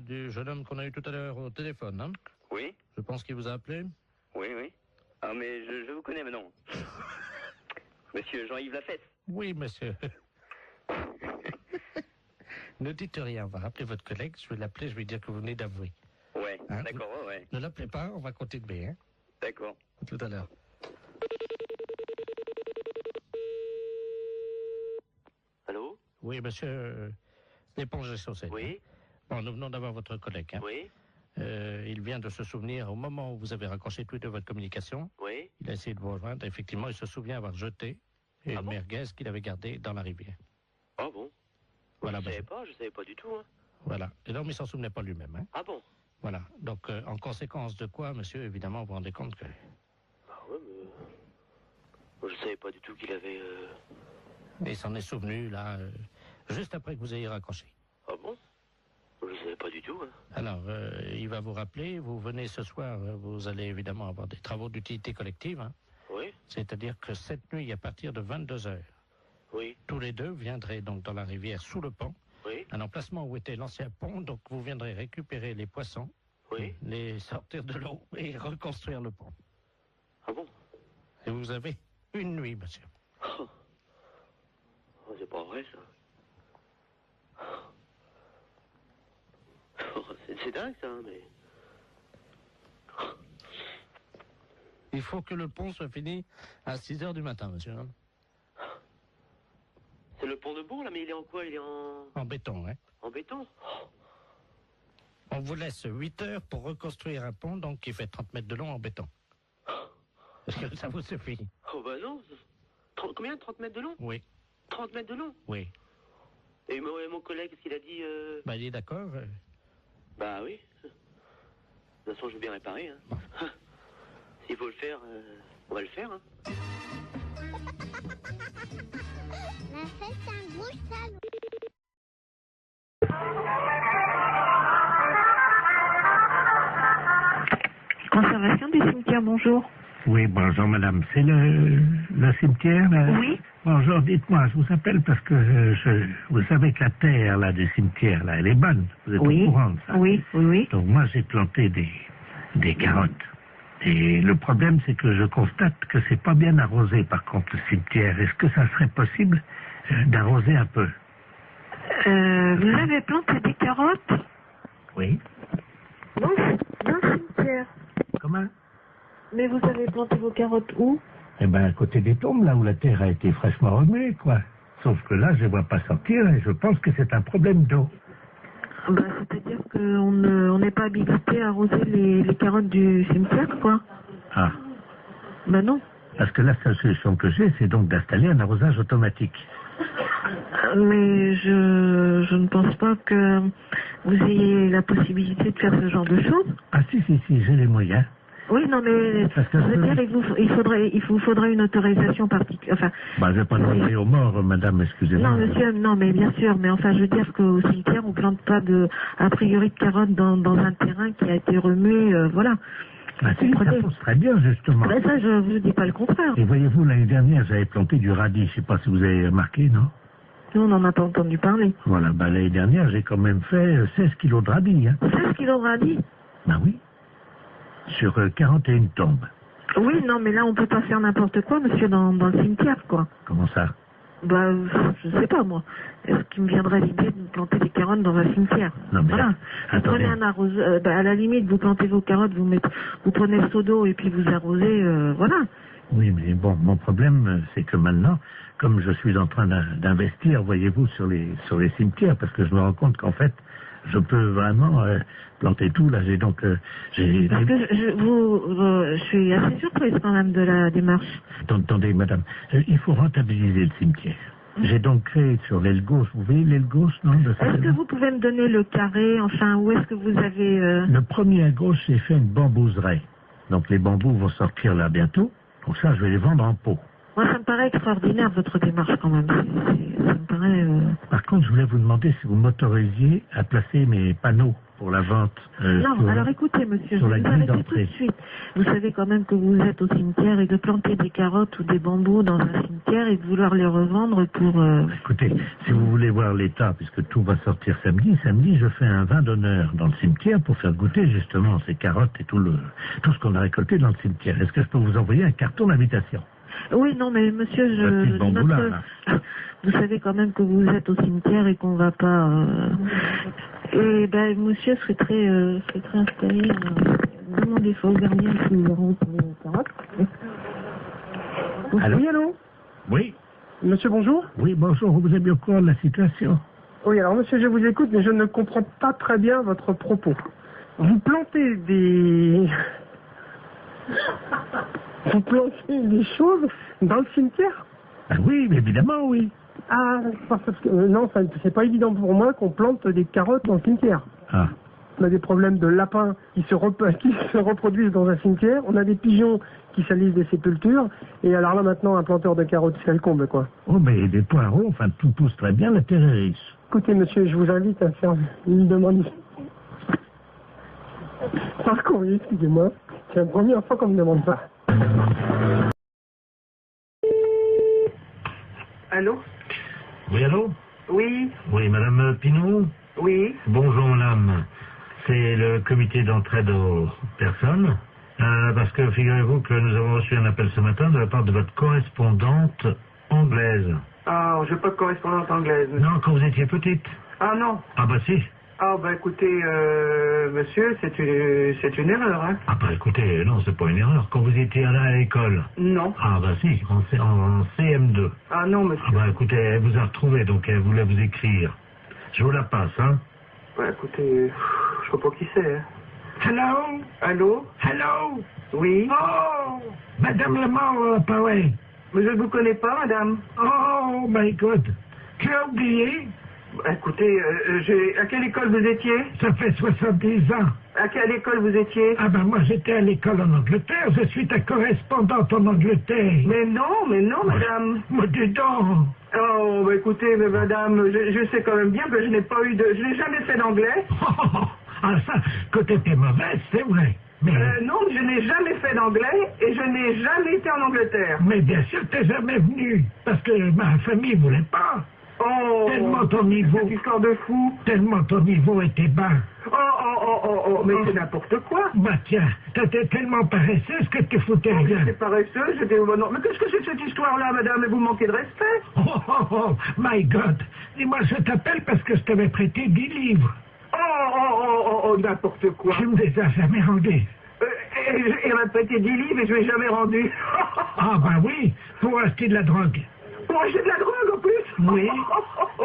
Speaker 7: du jeune homme qu'on a eu tout à l'heure au téléphone, hein?
Speaker 18: Oui?
Speaker 7: Je pense qu'il vous a appelé.
Speaker 18: Oui, oui. Ah, mais je vous connais maintenant. Monsieur Jean-Yves Lafesse.
Speaker 7: Oui, monsieur. Ne dites rien, on va rappeler votre collègue, je vais l'appeler, je vais dire que vous venez d'avouer.
Speaker 18: Ouais,
Speaker 7: hein?
Speaker 18: d'accord, ouais.
Speaker 7: Ne l'appelez pas, on va continuer, hein?
Speaker 18: D'accord.
Speaker 4: À tout à l'heure.
Speaker 18: Allô?
Speaker 9: Oui, monsieur, l'éponge des chaussettes.
Speaker 18: Oui.
Speaker 9: Bon, nous venons d'avoir votre collègue. Hein.
Speaker 18: Oui.
Speaker 9: Il vient de se souvenir, au moment où vous avez raccroché tous les deux votre communication,
Speaker 18: Oui.
Speaker 9: il a essayé de vous rejoindre. Effectivement, il se souvient avoir jeté une merguez qu'il avait gardée dans la rivière.
Speaker 18: Ah bon?
Speaker 9: Voilà,
Speaker 18: Je savais pas du tout. Hein.
Speaker 9: Voilà. Et donc, il ne s'en souvenait pas lui-même. Hein.
Speaker 18: Ah bon?
Speaker 9: Voilà. Donc, en conséquence de quoi, monsieur, évidemment, vous vous rendez compte que...
Speaker 18: Ah ouais, mais... Moi, je savais pas du tout qu'il avait...
Speaker 9: Il s'en est souvenu, là, juste après que vous ayez raccroché.
Speaker 18: Ah bon? Je savais pas du tout. Hein.
Speaker 9: Alors, il va vous rappeler, vous venez ce soir, vous allez évidemment avoir des travaux d'utilité collective. Hein.
Speaker 18: Oui.
Speaker 9: C'est-à-dire que cette nuit, à partir de 22h,
Speaker 18: oui.
Speaker 9: Tous les deux viendraient donc dans la rivière sous le pont,
Speaker 18: oui.
Speaker 9: Un emplacement où était l'ancien pont, donc vous viendrez récupérer les poissons,
Speaker 18: oui.
Speaker 9: Les sortir de l'eau et reconstruire le pont.
Speaker 18: Ah bon?
Speaker 9: Et vous avez une nuit, monsieur.
Speaker 18: Oh, c'est pas vrai, ça. C'est dingue, ça, mais...
Speaker 9: Il faut que le pont soit fini à 6h du matin, monsieur.
Speaker 18: C'est le pont de Bourg, là, mais il est en quoi? Il est en
Speaker 9: béton, hein.
Speaker 18: En béton?
Speaker 9: On vous laisse 8 heures pour reconstruire un pont, donc qui fait 30 mètres de long en béton. Est-ce que ça vous suffit?
Speaker 18: Oh, bah non. Combien? 30 mètres de long?
Speaker 9: Oui.
Speaker 18: 30 mètres de long?
Speaker 9: Oui.
Speaker 18: Et mon collègue, qu'est-ce qu'il a dit?
Speaker 9: Bah, il est d'accord.
Speaker 18: Bah oui. De toute façon, je veux bien réparer. Hein. S'il faut le faire, on va le faire. Hein.
Speaker 12: La fête, c'est un gros salon.
Speaker 8: Conservation du cimetière, bonjour.
Speaker 17: Oui, bonjour madame. C'est le cimetière là?
Speaker 8: Oui.
Speaker 17: Bonjour, dites-moi, je vous appelle parce que vous savez que la terre là, du cimetière, là, elle est bonne. Vous êtes au courant de ça?
Speaker 8: Oui, oui, oui.
Speaker 17: Donc moi, j'ai planté des carottes. Et le problème, c'est que je constate que c'est pas bien arrosé, par contre, le cimetière. Est-ce que ça serait possible d'arroser un peu?
Speaker 8: Vous avez planté des carottes?
Speaker 17: Oui.
Speaker 8: Dans le cimetière.
Speaker 17: Comment?
Speaker 8: Mais vous avez planté vos carottes où?
Speaker 17: Eh ben, à côté des tombes, là où la terre a été fraîchement remuée, quoi. Sauf que là, je ne vois pas sortir et je pense que c'est un problème d'eau.
Speaker 8: Bah, c'est-à-dire qu'on n'est pas habilité à arroser les carottes du cimetière, quoi.
Speaker 17: Ah.
Speaker 8: Ben non.
Speaker 17: Parce que la seule solution que j'ai, c'est donc d'installer un arrosage automatique.
Speaker 8: Mais je ne pense pas que vous ayez la possibilité de faire ce genre de choses.
Speaker 17: Ah si, j'ai les moyens.
Speaker 8: Oui, non, mais je veux dire, il vous faudrait une autorisation particulière. Enfin,
Speaker 17: bah, je vais pas demander aux morts, madame, excusez-moi.
Speaker 8: Non, monsieur, non, mais bien sûr, mais enfin, je veux dire qu'au cimetière, on plante pas a priori de carottes dans un terrain qui a été remué, voilà.
Speaker 17: Ah si, ça pousse très bien, justement.
Speaker 8: Ben ça, je vous dis pas le contraire.
Speaker 17: Et voyez-vous, l'année dernière, j'avais planté du radis, je sais pas si vous avez remarqué, non?
Speaker 8: Nous, on n'en a pas entendu parler.
Speaker 17: Voilà, bah, l'année dernière, j'ai quand même fait 16 kilos de radis, hein.
Speaker 8: 16 kilos de radis?
Speaker 17: Bah oui. Sur 41 tombes.
Speaker 8: Oui, non, mais là, on peut pas faire n'importe quoi, monsieur, dans le cimetière, quoi.
Speaker 17: Comment ça?
Speaker 8: Bah, je sais pas, moi. Est-ce qu'il me viendrait l'idée de planter des carottes dans un cimetière?
Speaker 17: Non, mais
Speaker 8: voilà. Vous prenez un arroseur, à la limite, vous plantez vos carottes, vous prenez le seau d'eau et puis vous arrosez, voilà.
Speaker 17: Oui, mais bon, mon problème, c'est que maintenant, comme je suis en train d'investir, voyez-vous, sur les cimetières, parce que je me rends compte qu'en fait, je peux vraiment planter tout. Là, j'ai donc...
Speaker 8: Parce que je suis assez surprise quand même de la démarche.
Speaker 17: Attendez, madame, il faut rentabiliser le cimetière. J'ai donc créé sur l'aile gauche, vous voyez l'aile gauche, non?
Speaker 8: Est-ce que vous pouvez me donner le carré, enfin, où est-ce que vous avez...
Speaker 17: Le premier à gauche, j'ai fait une bambouseraie. Donc les bambous vont sortir là bientôt. Donc ça, je vais les vendre en pot.
Speaker 8: Moi, ça me paraît extraordinaire, votre démarche, quand même. Ça me paraît...
Speaker 17: Par contre, je voulais vous demander si vous m'autorisiez à placer mes panneaux pour la vente.
Speaker 8: Non, alors écoutez, monsieur, je
Speaker 17: sur
Speaker 8: vais
Speaker 17: la
Speaker 8: vous
Speaker 17: grille
Speaker 8: arrêter tout de
Speaker 17: d'entrée.
Speaker 8: suite. Vous savez quand même que vous êtes au cimetière et de planter des carottes ou des bambous dans un cimetière et de vouloir les revendre pour...
Speaker 17: Écoutez, si vous voulez voir l'état, puisque tout va sortir samedi, je fais un vin d'honneur dans le cimetière pour faire goûter justement ces carottes et tout ce qu'on a récolté dans le cimetière. Est-ce que je peux vous envoyer un carton d'invitation?
Speaker 8: Oui, non, mais monsieur, vous savez quand même que vous êtes au cimetière et qu'on va pas... Et ben, monsieur souhaiterait installer... Demandez, il faut gardien qui vous
Speaker 17: Allô?
Speaker 19: Oui, allô?
Speaker 17: Oui.
Speaker 19: Monsieur, bonjour?
Speaker 17: Oui, bonjour, vous êtes bien au courant de la situation?
Speaker 19: Oui, alors monsieur, je vous écoute, mais je ne comprends pas très bien votre propos. Vous plantez des... Vous plantez des choses dans le cimetière?
Speaker 17: Ah oui, mais évidemment, oui.
Speaker 19: Ah, parce que non, c'est pas évident pour moi qu'on plante des carottes dans le cimetière.
Speaker 17: Ah.
Speaker 19: On a des problèmes de lapins qui se reproduisent dans un cimetière. On a des pigeons qui salissent des sépultures. Et alors là, maintenant, un planteur de carottes, c'est le comble, quoi.
Speaker 17: Oh, mais des poireaux, enfin, tout pousse très bien, la terre est riche.
Speaker 19: Écoutez, monsieur, je vous invite à faire une demande. Par courrier, excusez-moi. C'est la première fois qu'on me demande ça.
Speaker 20: Allô?
Speaker 17: Oui, allô?
Speaker 20: Oui?
Speaker 17: Oui, madame Pinot?
Speaker 20: Oui?
Speaker 17: Bonjour, madame. C'est le comité d'entraide aux personnes. Parce que figurez-vous que nous avons reçu un appel ce matin de la part de votre correspondante anglaise.
Speaker 20: Ah, je n'ai pas de correspondante anglaise.
Speaker 17: Non, quand vous étiez petite.
Speaker 20: Ah non.
Speaker 17: Ah bah si.
Speaker 20: Ah bah écoutez, monsieur, c'est une erreur, hein.
Speaker 17: Ah bah écoutez, non, c'est pas une erreur. Quand vous étiez là à l'école.
Speaker 20: Non.
Speaker 17: Ah bah si, en CM2.
Speaker 20: Ah non, monsieur.
Speaker 17: Ah bah écoutez, elle vous a retrouvé, donc elle voulait vous écrire. Je vous la passe, hein.
Speaker 20: Bah écoutez, je sais pas qui c'est, hein.
Speaker 17: Hello?
Speaker 20: Allô?
Speaker 17: Hello?
Speaker 20: Oui?
Speaker 17: Oh! Madame Lemort, pareil.
Speaker 20: Mais je ne vous connais pas, madame.
Speaker 17: Oh my God. Tu as oublié?
Speaker 20: Bah, écoutez, à quelle école vous étiez?
Speaker 17: Ça fait 70 ans.
Speaker 20: À quelle école vous étiez?
Speaker 17: Ah ben moi j'étais à l'école en Angleterre, je suis ta correspondante en Angleterre.
Speaker 20: Mais non, madame.
Speaker 17: Mais dis donc.
Speaker 20: Oh, bah écoutez, mais madame, je sais quand même bien que je n'ai jamais fait d'anglais.
Speaker 17: Ah ça, côté t'es mauvaise, c'est vrai. Mais...
Speaker 20: non, je n'ai jamais fait d'anglais et je n'ai jamais été en Angleterre.
Speaker 17: Mais bien sûr t'es jamais venu, parce que ma famille voulait pas.
Speaker 20: Oh,
Speaker 17: tellement ton niveau,
Speaker 20: cette histoire de fou.
Speaker 17: Tellement ton niveau était bas.
Speaker 20: Mais c'est n'importe quoi.
Speaker 17: Bah tiens, t'étais tellement paresseuse que tu foutais rien.
Speaker 20: J'étais paresseuse, non. Mais qu'est-ce que c'est que cette histoire-là, madame? Vous manquez de respect.
Speaker 17: Oh, my God. Dis-moi, je t'appelle parce que je t'avais prêté 10 livres.
Speaker 20: N'importe quoi.
Speaker 17: Tu me les as jamais rendus.
Speaker 20: Il m'a prêté 10 livres et je ne l'ai jamais rendu.
Speaker 17: Ah bah oui, pour acheter de la drogue.
Speaker 20: Pour acheter de la drogue en plus?
Speaker 17: Oui.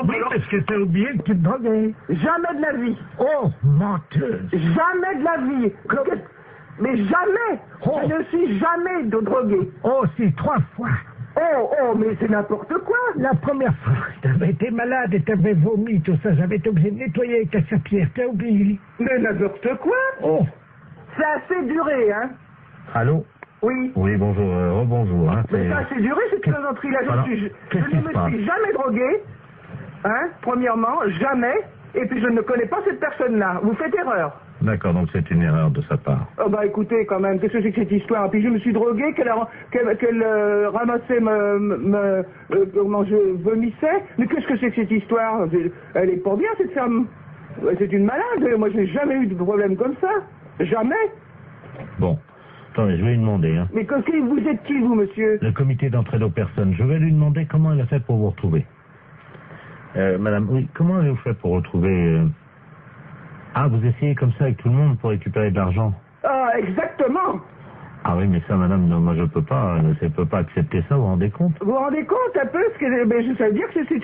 Speaker 17: Oui, parce que t'as oublié que tu te droguais.
Speaker 20: Jamais de la vie.
Speaker 17: Oh, menteuse.
Speaker 20: Jamais de la vie. Mais jamais.
Speaker 17: Oh.
Speaker 20: Je ne suis jamais de drogué.
Speaker 17: Oh, si, 3 fois.
Speaker 20: Mais c'est n'importe quoi.
Speaker 17: La première fois, t'avais été malade et t'avais vomi, tout ça. J'avais été obligé de nettoyer avec ta serpillère. T'as oublié?
Speaker 20: Mais n'importe quoi.
Speaker 17: Oh.
Speaker 20: C'est assez duré, hein.
Speaker 17: Allô?
Speaker 20: Oui.
Speaker 17: Oui, bonjour, rebonjour. Hein,
Speaker 20: mais ça a assez duré, cette plaisanterie-là. Je ne me suis jamais drogué, hein, premièrement, jamais, et puis je ne connais pas cette personne-là. Vous faites erreur.
Speaker 17: D'accord, donc c'est une erreur de sa part.
Speaker 20: Oh bah écoutez, quand même, qu'est-ce que c'est que cette histoire? Puis je me suis drogué, qu'elle ramassait comment je vomissais. Mais qu'est-ce que c'est que cette histoire? Elle est pas bien, cette femme. C'est une malade. Moi, je n'ai jamais eu de problème comme ça. Jamais.
Speaker 17: Bon. Attendez, je vais lui demander. Hein.
Speaker 20: Mais vous êtes qui, vous, monsieur?
Speaker 17: Le comité d'entraide aux personnes. Je vais lui demander comment elle a fait pour vous retrouver. Madame, oui, comment avez-vous fait pour retrouver... Ah, vous essayez comme ça avec tout le monde pour récupérer de l'argent?
Speaker 20: Ah, exactement.
Speaker 17: Ah oui, mais ça, madame, non, moi je peux pas accepter ça, vous vous rendez compte?
Speaker 20: Vous vous rendez compte un peu? Ça veut dire que c'est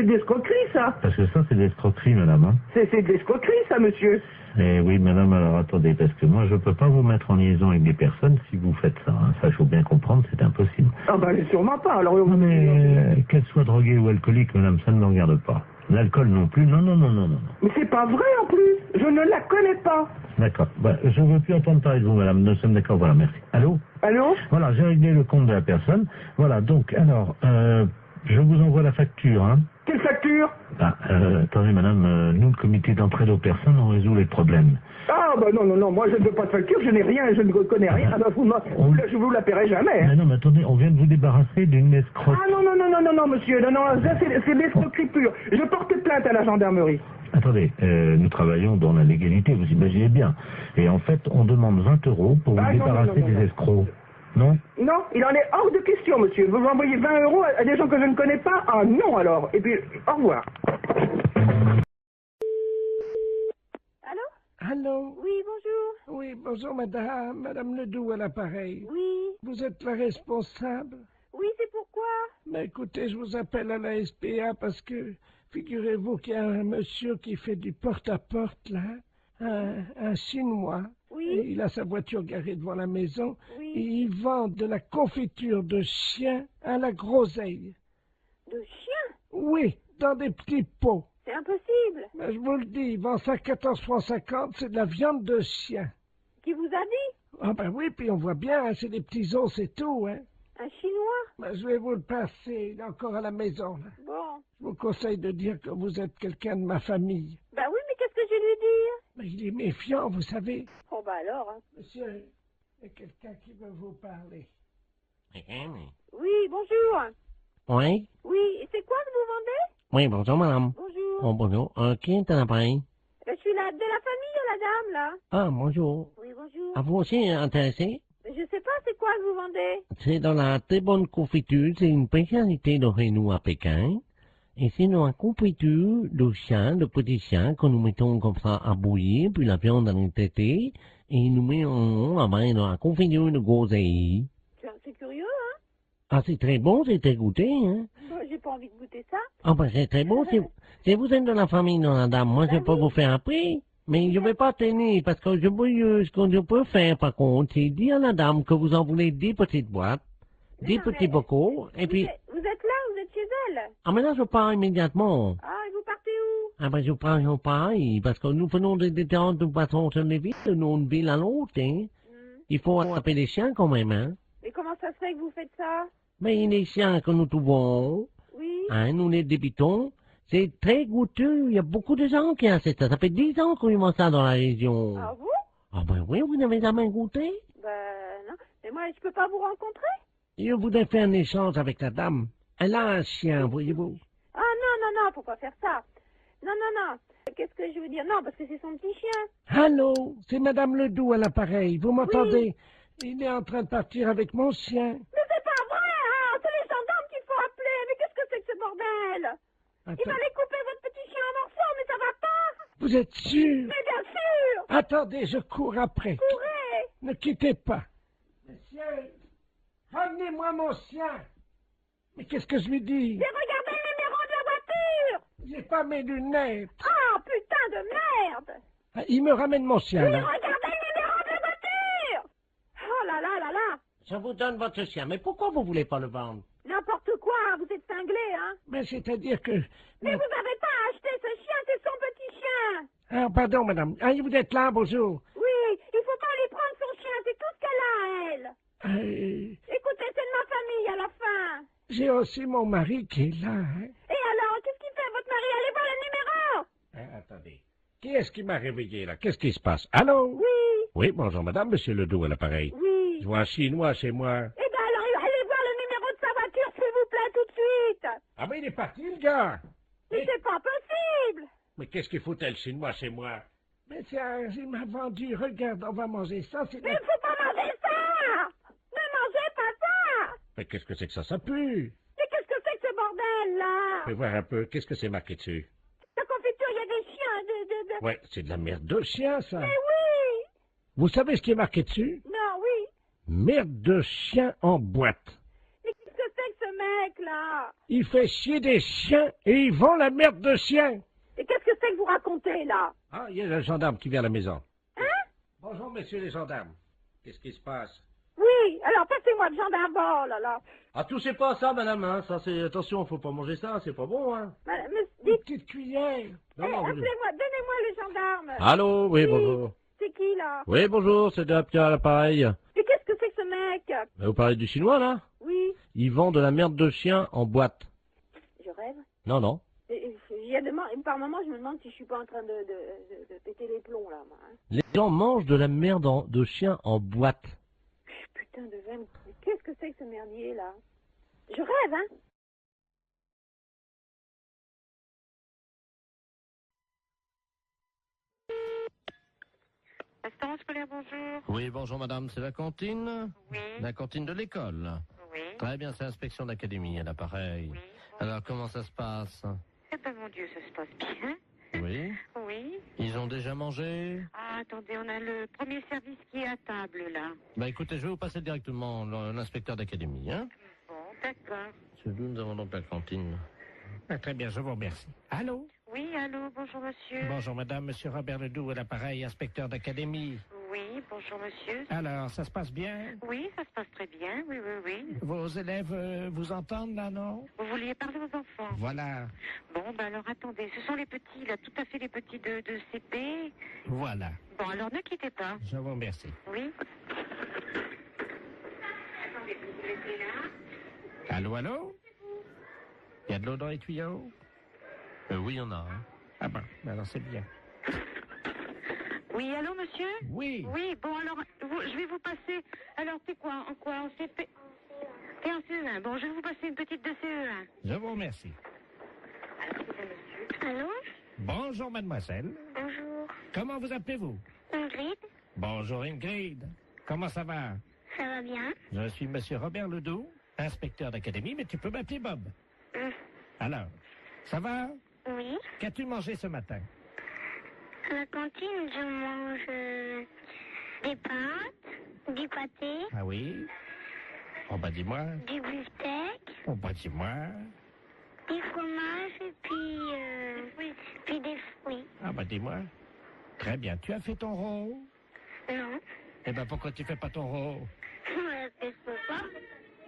Speaker 20: de l'escroquerie, ça.
Speaker 17: Parce que ça, c'est de l'escroquerie, madame. Hein.
Speaker 20: C'est de l'escroquerie, ça, monsieur.
Speaker 17: Eh oui, madame, alors attendez, parce que moi je peux pas vous mettre en liaison avec des personnes si vous faites ça. Hein. Ça, il faut bien comprendre, c'est impossible.
Speaker 20: Ah ben, sûrement pas. Alors,
Speaker 17: non, mais qu'elle soit droguée ou alcoolique, madame, ça ne me regarde pas. L'alcool non plus, non.
Speaker 20: Mais c'est pas vrai en plus, je ne la connais pas.
Speaker 17: D'accord, bah, je ne veux plus entendre parler de vous, madame, nous sommes d'accord, voilà, merci. Allô?
Speaker 20: Allô?
Speaker 17: Voilà, j'ai réglé le compte de la personne. Voilà, donc, alors, je vous envoie la facture, hein.
Speaker 20: Quelle facture?
Speaker 17: Bah, attendez, madame, nous, le comité d'entraide aux personnes, on résout les problèmes.
Speaker 20: Ah, bah non, moi je ne veux pas de facture, je n'ai rien, je ne connais rien. Ah, bah, je vous la paierai jamais. Hein.
Speaker 17: Mais non, mais attendez, on vient de vous débarrasser d'une escroque.
Speaker 20: Ah non, monsieur, non, ça c'est l'escroquerie pure. Je porte plainte à la gendarmerie.
Speaker 17: Attendez, nous travaillons dans la légalité, vous imaginez bien. Et en fait, on demande 20 € pour vous débarrasser des escrocs. Non?
Speaker 20: Non, il en est hors de question, monsieur. Vous m'envoyez 20 € à des gens que je ne connais pas? Ah non, alors. Et puis, au revoir.
Speaker 7: Allô?
Speaker 8: Oui, bonjour.
Speaker 7: Oui, bonjour madame. Madame Ledoux à l'appareil.
Speaker 8: Oui.
Speaker 7: Vous êtes la responsable?
Speaker 8: Oui, c'est pourquoi?
Speaker 7: Mais écoutez, je vous appelle à la SPA parce que figurez-vous qu'il y a un monsieur qui fait du porte-à-porte là, un Chinois.
Speaker 8: Oui.
Speaker 7: Et il a sa voiture garée devant la maison.
Speaker 8: Oui.
Speaker 7: Et il vend de la confiture de chien à la groseille.
Speaker 8: De chien?
Speaker 7: Oui, dans des petits pots.
Speaker 8: C'est impossible.
Speaker 7: Mais je vous le dis, il vend ça 14,50 francs, c'est de la viande de chien.
Speaker 8: Qui vous a dit?
Speaker 7: Ah ben oui, puis on voit bien, hein, c'est des petits os, c'est tout, hein.
Speaker 8: Un Chinois?
Speaker 7: Ben, je vais vous le passer, il est encore à la maison, là.
Speaker 8: Bon.
Speaker 7: Je vous conseille de dire que vous êtes quelqu'un de ma famille.
Speaker 8: Ben oui, mais qu'est-ce que je vais lui dire?
Speaker 7: Mais il est méfiant, vous savez.
Speaker 8: Oh ben alors, hein.
Speaker 7: Monsieur, il y a quelqu'un qui veut vous parler.
Speaker 8: Oui, bonjour.
Speaker 21: Oui?
Speaker 8: Oui, et c'est quoi que vous vendez?
Speaker 21: Oui, bonjour, madame.
Speaker 8: Bonjour.
Speaker 21: Oh, bonjour. Qui est à l'appareil?
Speaker 8: Je suis de la famille, la dame, là.
Speaker 21: Ah, bonjour.
Speaker 8: Oui, bonjour.
Speaker 21: À vous aussi intéressé?
Speaker 8: Je sais pas, c'est quoi que vous vendez?
Speaker 21: C'est dans la très bonne confiture. C'est une spécialité de Renault à Pékin. Et c'est dans la confiture de chien, de petits chiens, que nous mettons comme ça à bouillir, puis la viande dans les tétés, et nous mettons la main dans la confiture de groseille.
Speaker 8: C'est curieux, hein?
Speaker 21: Ah, c'est très bon, c'est très goûté, hein?
Speaker 8: Bon, j'ai pas envie de goûter ça.
Speaker 21: Ah, ben, c'est très bon. Si vous êtes de la famille de la dame, moi, je peux vous faire un prix. Mais je vais pas tenir, parce que ce que je peux faire, par contre, c'est dire à la dame que vous en voulez 10 petites boîtes, 10 petits bocaux, et puis...
Speaker 8: Vous êtes là, vous êtes chez elle?
Speaker 21: Ah, mais là, je pars immédiatement.
Speaker 8: Ah, et vous partez où?
Speaker 21: Ah, ben, je pars, parce que nous faisons des détentes de façon sur les villes, de une ville à l'autre, hein. Il faut attraper les chiens, quand même, hein.
Speaker 8: Mais comment ça se fait que vous faites ça?
Speaker 21: Mais les chiens que nous trouvons,
Speaker 8: Oui.
Speaker 21: hein, nous les débitons, c'est très goûteux. Il y a beaucoup de gens qui achètent ça. Ça fait 10 ans qu'on y mange ça dans la région.
Speaker 8: Ah vous?
Speaker 21: Ah ben oui, vous n'avez jamais goûté?
Speaker 8: Ben non. Mais moi, je peux pas vous rencontrer?
Speaker 21: Je voudrais faire un échange avec la dame. Elle a un chien, voyez-vous.
Speaker 8: Ah non, faut pas faire ça. Non. Qu'est-ce que je veux dire? Non, parce que c'est son petit chien.
Speaker 7: Allô, c'est Madame Ledoux à l'appareil. Vous m'entendez? Il est en train de partir avec mon chien.
Speaker 8: Mais c'est pas vrai, hein! C'est les gendarmes qu'il faut appeler. Mais qu'est-ce que c'est que ce bordel? Il va les couper votre petit chien en morceaux, mais ça va pas!
Speaker 7: Vous êtes sûr?
Speaker 8: Mais bien sûr!
Speaker 7: Attendez, je cours après.
Speaker 8: Courez!
Speaker 7: Ne quittez pas. Monsieur, ramenez-moi mon chien. Mais qu'est-ce que je lui dis?
Speaker 8: J'ai regardé le numéro de la voiture!
Speaker 7: J'ai pas mes lunettes.
Speaker 8: Ah, putain de merde!
Speaker 7: Ah, il me ramène mon chien,
Speaker 8: Oui,
Speaker 7: là.
Speaker 8: regardez le numéro de la voiture! Oh là là!
Speaker 21: Je vous donne votre chien, mais pourquoi vous voulez pas le vendre?
Speaker 8: N'importe quoi, vous êtes cinglé, hein?
Speaker 7: Mais c'est-à-dire que...
Speaker 8: Mais vous n'avez pas acheté ce chien, c'est son petit chien!
Speaker 7: Ah, pardon, madame. Ah, vous êtes là, bonjour.
Speaker 8: Oui, il faut pas lui prendre son chien, c'est tout ce qu'elle a, elle! Écoutez, c'est de ma famille, à la fin!
Speaker 7: J'ai aussi mon mari qui est là, hein.
Speaker 8: Et alors, qu'est-ce qu'il fait, votre mari? Allez voir le numéro!
Speaker 17: Attendez. Qui est-ce qui m'a réveillé, là? Qu'est-ce qui se passe? Allô?
Speaker 8: Oui!
Speaker 17: Oui, bonjour, madame, monsieur Ledoux à l'appareil.
Speaker 8: Oui!
Speaker 17: Je vois un Chinois chez moi.
Speaker 8: Eh ben alors, allez voir le numéro de sa voiture, s'il vous plaît, tout de suite!
Speaker 17: Ah ben, il est parti, le gars!
Speaker 8: Mais c'est pas possible!
Speaker 17: Mais qu'est-ce qu'il foutait, le Chinois, chez moi?
Speaker 7: Mais tiens, il m'a vendu. Regarde, on va manger ça.
Speaker 8: Mais il faut pas manger ça! Ne mangez pas ça!
Speaker 17: Mais qu'est-ce que c'est que ça pue?
Speaker 8: Mais qu'est-ce que c'est que ce bordel, là?
Speaker 17: Fais voir un peu, qu'est-ce que c'est marqué dessus?
Speaker 8: La confiture, il y a des chiens,
Speaker 17: Ouais, c'est de la merde de chien, ça.
Speaker 8: Mais oui!
Speaker 7: Vous savez ce qui est marqué dessus?
Speaker 8: Non, oui.
Speaker 17: Merde de chien en boîte.
Speaker 8: Mais qu'est-ce que c'est que ce mec-là?
Speaker 7: Il fait chier des chiens et il vend la merde de chien.
Speaker 8: Et qu'est-ce que c'est que vous racontez, là?
Speaker 17: Ah, il y a le gendarme qui vient à la maison.
Speaker 8: Hein?
Speaker 17: Bonjour, messieurs les gendarmes. Qu'est-ce qui se passe?
Speaker 8: Oui, alors passez-moi le gendarme, oh là là.
Speaker 21: Ah, touchez pas à ça, madame, hein. Ça, c'est... Attention, faut pas manger ça, c'est pas bon, hein.
Speaker 8: Mais
Speaker 7: Une petite cuillère.
Speaker 21: Non, non, vous-
Speaker 8: appelez-moi, donnez-moi le gendarme.
Speaker 21: Allô, oui, bonjour.
Speaker 8: C'est qui, là?
Speaker 21: Oui, bonjour, c'est de Pierre à l'appareil.
Speaker 8: Mais qu'est-ce que c'est que ce mec?
Speaker 21: Vous parlez du chinois, là?
Speaker 8: Oui.
Speaker 21: Il vend de la merde de chien en boîte.
Speaker 8: Je rêve.
Speaker 21: Non, non.
Speaker 8: Par moment, je me demande si je suis pas en train de péter les plombs, là, moi. Hein.
Speaker 21: Les gens mangent de la merde de chien en boîte.
Speaker 8: Putain de veine. Mais qu'est-ce que c'est que ce merdier, là? Je rêve, hein?
Speaker 14: Restaurant scolaire, bonjour.
Speaker 4: Oui, bonjour madame, c'est la cantine?
Speaker 14: Oui.
Speaker 4: La cantine de l'école?
Speaker 14: Oui.
Speaker 4: Très bien, c'est l'inspection d'académie à l'appareil.
Speaker 14: Oui.
Speaker 4: Alors, comment ça se passe?
Speaker 14: Eh ben, mon Dieu, ça se passe bien.
Speaker 4: Oui.
Speaker 14: Oui.
Speaker 4: Ils ont déjà mangé?
Speaker 14: Ah
Speaker 6: attendez, on a le premier service qui est à table, là.
Speaker 9: Bah écoutez, je vais vous passer directement l'inspecteur d'académie, hein.
Speaker 6: Bon, d'accord.
Speaker 9: Monsieur Doux, nous avons donc la cantine.
Speaker 7: Ah, très bien, je vous remercie. Allô?
Speaker 6: Oui, allô, bonjour, monsieur.
Speaker 7: Bonjour, madame, monsieur Robert Ledoux à l'appareil, inspecteur d'académie.
Speaker 6: Oui, bonjour, monsieur.
Speaker 7: Alors, ça se passe bien?
Speaker 6: Oui, ça se passe très bien, oui, oui, oui.
Speaker 7: Vos élèves vous entendent, là, non?
Speaker 6: Vous vouliez parler aux enfants?
Speaker 7: Voilà.
Speaker 6: Bon, ben alors, attendez, ce sont les petits, là, tout à fait les petits de CP.
Speaker 7: Voilà.
Speaker 6: Bon, alors, ne quittez pas.
Speaker 7: Je vous remercie.
Speaker 6: Oui. Attendez, vous laissez là.
Speaker 7: Allô, allô? Il y a de l'eau dans les tuyaux?
Speaker 9: Oui, il y en a. Hein.
Speaker 7: Ah ben, alors c'est bien.
Speaker 6: Oui, allô, monsieur?
Speaker 7: Oui.
Speaker 6: Oui, bon, alors, je vais vous passer... Alors, t'es quoi? En quoi? En CP? T'es en CE1. Bon, je vais vous passer une petite de CE1.
Speaker 7: Je vous remercie.
Speaker 6: Allô?
Speaker 7: Bonjour, mademoiselle.
Speaker 16: Bonjour.
Speaker 7: Comment vous appelez-vous?
Speaker 16: Ingrid,
Speaker 7: Bonjour, Ingrid. Comment ça va?
Speaker 16: ça va bien?
Speaker 7: Je suis monsieur Robert Ledoux, inspecteur d'académie, mais tu peux m'appeler Bob. Alors, ça va?
Speaker 16: Oui.
Speaker 7: Qu'as-tu mangé ce matin?
Speaker 16: À la cantine, je mange des pâtes, du pâté,
Speaker 7: Ah oui? Oh bah dis-moi.
Speaker 16: du beefsteak,
Speaker 7: Oh bah dis-moi.
Speaker 16: du fromage et puis des fruits.
Speaker 7: Ah bah dis-moi. Très bien. Tu as fait ton rôle?
Speaker 16: Non.
Speaker 7: Eh ben pourquoi tu fais pas ton rôle?
Speaker 16: Je peux pas.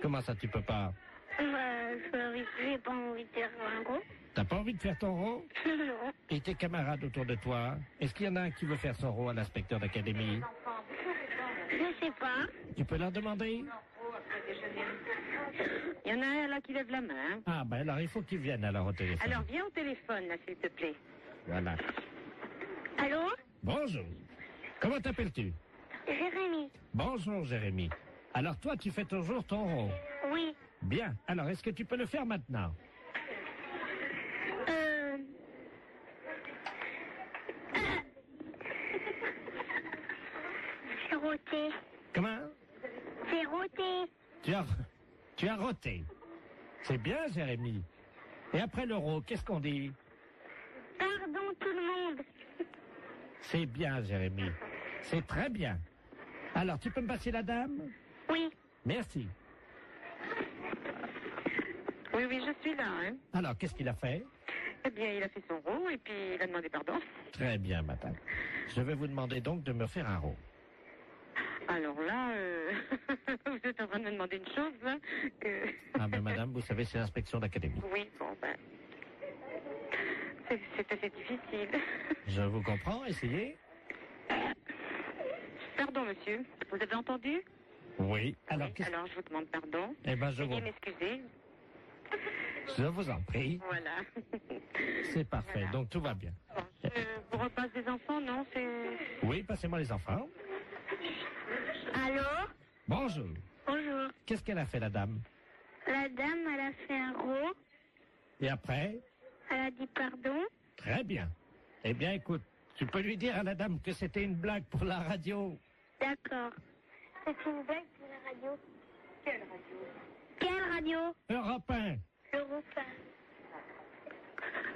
Speaker 7: Comment ça tu peux pas?
Speaker 16: J'ai pas envie de faire un gros.
Speaker 7: T'as pas envie de faire ton rôle?
Speaker 16: Non.
Speaker 7: Et tes camarades autour de toi? Est-ce qu'il y en a un qui veut faire son rôle à l'inspecteur d'académie?
Speaker 16: Je sais pas.
Speaker 7: Tu peux leur demander?
Speaker 6: Il y en a un là qui lève la main.
Speaker 7: Ah ben alors il faut qu'ils viennent alors au téléphone.
Speaker 6: Alors, viens au téléphone, là, s'il te plaît.
Speaker 7: Voilà.
Speaker 16: Allô?
Speaker 7: Bonjour. Comment t'appelles-tu?
Speaker 16: Jérémy.
Speaker 7: Bonjour Jérémy. Alors toi tu fais toujours ton rôle?
Speaker 16: Oui.
Speaker 7: Bien. Alors est-ce que tu peux le faire maintenant?
Speaker 16: C'est roté.
Speaker 7: Comment?
Speaker 16: C'est roté.
Speaker 7: Tu as roté. C'est bien Jérémy. Et après l'euro, qu'est-ce qu'on dit?
Speaker 16: Pardon tout le monde.
Speaker 7: C'est bien Jérémy. C'est très bien. Alors tu peux me passer la dame?
Speaker 16: Oui.
Speaker 7: Merci.
Speaker 6: Oui, oui, je suis là, hein.
Speaker 7: Alors qu'est-ce qu'il a fait?
Speaker 6: Eh bien, il a fait son rôle et puis il a demandé pardon.
Speaker 7: Très bien madame. Je vais vous demander donc de me faire un rôle.
Speaker 6: Alors là, vous êtes en train de me demander une chose, là.
Speaker 7: Ah ben madame, vous savez, c'est l'inspection d'académie.
Speaker 6: Oui, bon, ben... C'est assez difficile.
Speaker 7: Je vous comprends, essayez.
Speaker 6: Pardon, monsieur. Vous avez entendu?
Speaker 7: Oui. Alors,
Speaker 6: Alors, je vous demande pardon.
Speaker 7: Eh ben,
Speaker 6: Veuillez m'excuser.
Speaker 7: Je vous en prie.
Speaker 6: Voilà.
Speaker 7: C'est parfait,
Speaker 6: Voilà.
Speaker 7: donc tout va bien.
Speaker 6: Bon, je vous repasse des enfants, non?
Speaker 7: Oui, passez-moi les enfants.
Speaker 16: Allô?
Speaker 7: Bonjour.
Speaker 16: Bonjour.
Speaker 7: Qu'est-ce qu'elle a fait, la dame?
Speaker 16: La dame, elle a fait un rot.
Speaker 7: Et après?
Speaker 16: Elle a dit pardon.
Speaker 7: Très bien. Eh bien, écoute, tu peux lui dire à la dame que c'était une blague pour la radio.
Speaker 16: D'accord. C'est une blague pour la radio. Quelle radio? Quelle radio?
Speaker 7: Europe 1.
Speaker 16: Europe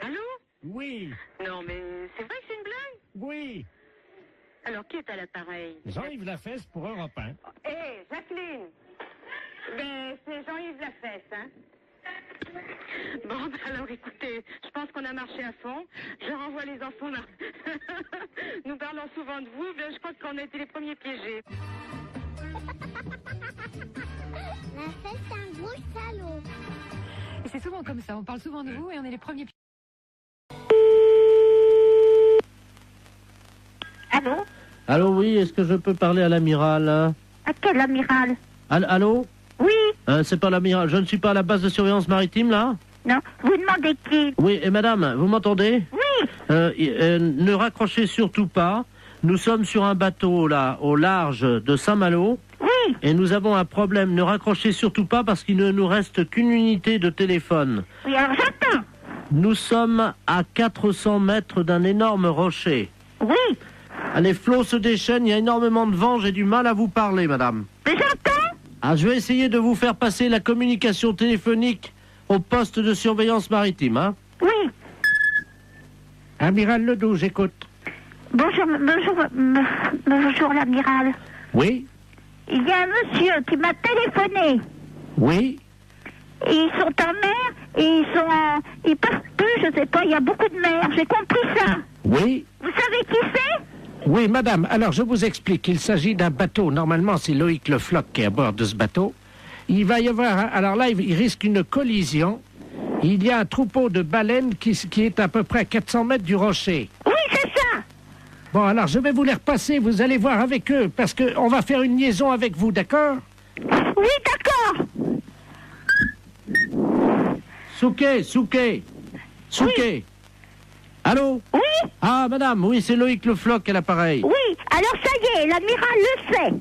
Speaker 16: 1.
Speaker 6: Allô?
Speaker 7: Oui.
Speaker 6: Non, mais c'est vrai que c'est une blague?
Speaker 7: Oui.
Speaker 6: Alors, qui est à l'appareil?
Speaker 7: Jean-Yves Lafesse pour Europe 1.
Speaker 6: Hé, Jacqueline! Ben, c'est Jean-Yves Lafesse, hein? Bon, ben alors écoutez, je pense qu'on a marché à fond. Je renvoie les enfants là. Nous parlons souvent de vous, mais je crois qu'on a été les premiers piégés.
Speaker 12: La fête, c'est un gros salaud.
Speaker 10: Et c'est souvent comme ça, on parle souvent de vous et on est les premiers.
Speaker 8: Allô?
Speaker 4: Allô, oui, est-ce que je peux parler à l'amiral?
Speaker 8: À quel amiral?
Speaker 4: Allô?
Speaker 8: Oui.
Speaker 4: C'est pas l'amiral, je ne suis pas à la base de surveillance maritime, là?
Speaker 8: Non, vous demandez qui?
Speaker 4: Oui, et madame, vous m'entendez?
Speaker 8: Oui.
Speaker 4: Ne raccrochez surtout pas. Nous sommes sur un bateau, là, au large de Saint-Malo.
Speaker 8: Oui.
Speaker 4: Et nous avons un problème. Ne raccrochez surtout pas parce qu'il ne nous reste qu'une unité de téléphone.
Speaker 8: Oui, alors j'attends.
Speaker 4: Nous sommes à 400 mètres d'un énorme rocher.
Speaker 8: Oui.
Speaker 4: Les flots se déchaînent, il y a énormément de vent, j'ai du mal à vous parler, madame.
Speaker 8: Mais j'entends.
Speaker 4: Ah, je vais essayer de vous faire passer la communication téléphonique au poste de surveillance maritime, hein?
Speaker 8: Oui.
Speaker 7: Amiral Ledoux, j'écoute.
Speaker 12: Bonjour l'amiral.
Speaker 4: Oui.
Speaker 12: Il y a un monsieur qui m'a téléphoné.
Speaker 4: Oui.
Speaker 12: Et ils sont en mer et ils partent plus, je sais pas, il y a beaucoup de mer, j'ai compris ça.
Speaker 4: Oui.
Speaker 12: Vous savez qui c'est?
Speaker 4: Oui, madame. Alors, je vous explique. Il s'agit d'un bateau. Normalement, c'est Loïc Le Floch qui est à bord de ce bateau. Il va y avoir... Alors là, il risque une collision. Il y a un troupeau de baleines qui est à peu près à 400 mètres du rocher.
Speaker 12: Oui, c'est ça.
Speaker 4: Bon, alors, je vais vous les repasser. Vous allez voir avec eux, parce qu'on va faire une liaison avec vous, d'accord?
Speaker 12: Oui, d'accord.
Speaker 4: Souquet. Oui. Allô?
Speaker 12: Oui.
Speaker 4: Ah, madame, oui, c'est Loïc Le Floch à l'appareil.
Speaker 12: Oui, alors ça y est, l'amiral le sait.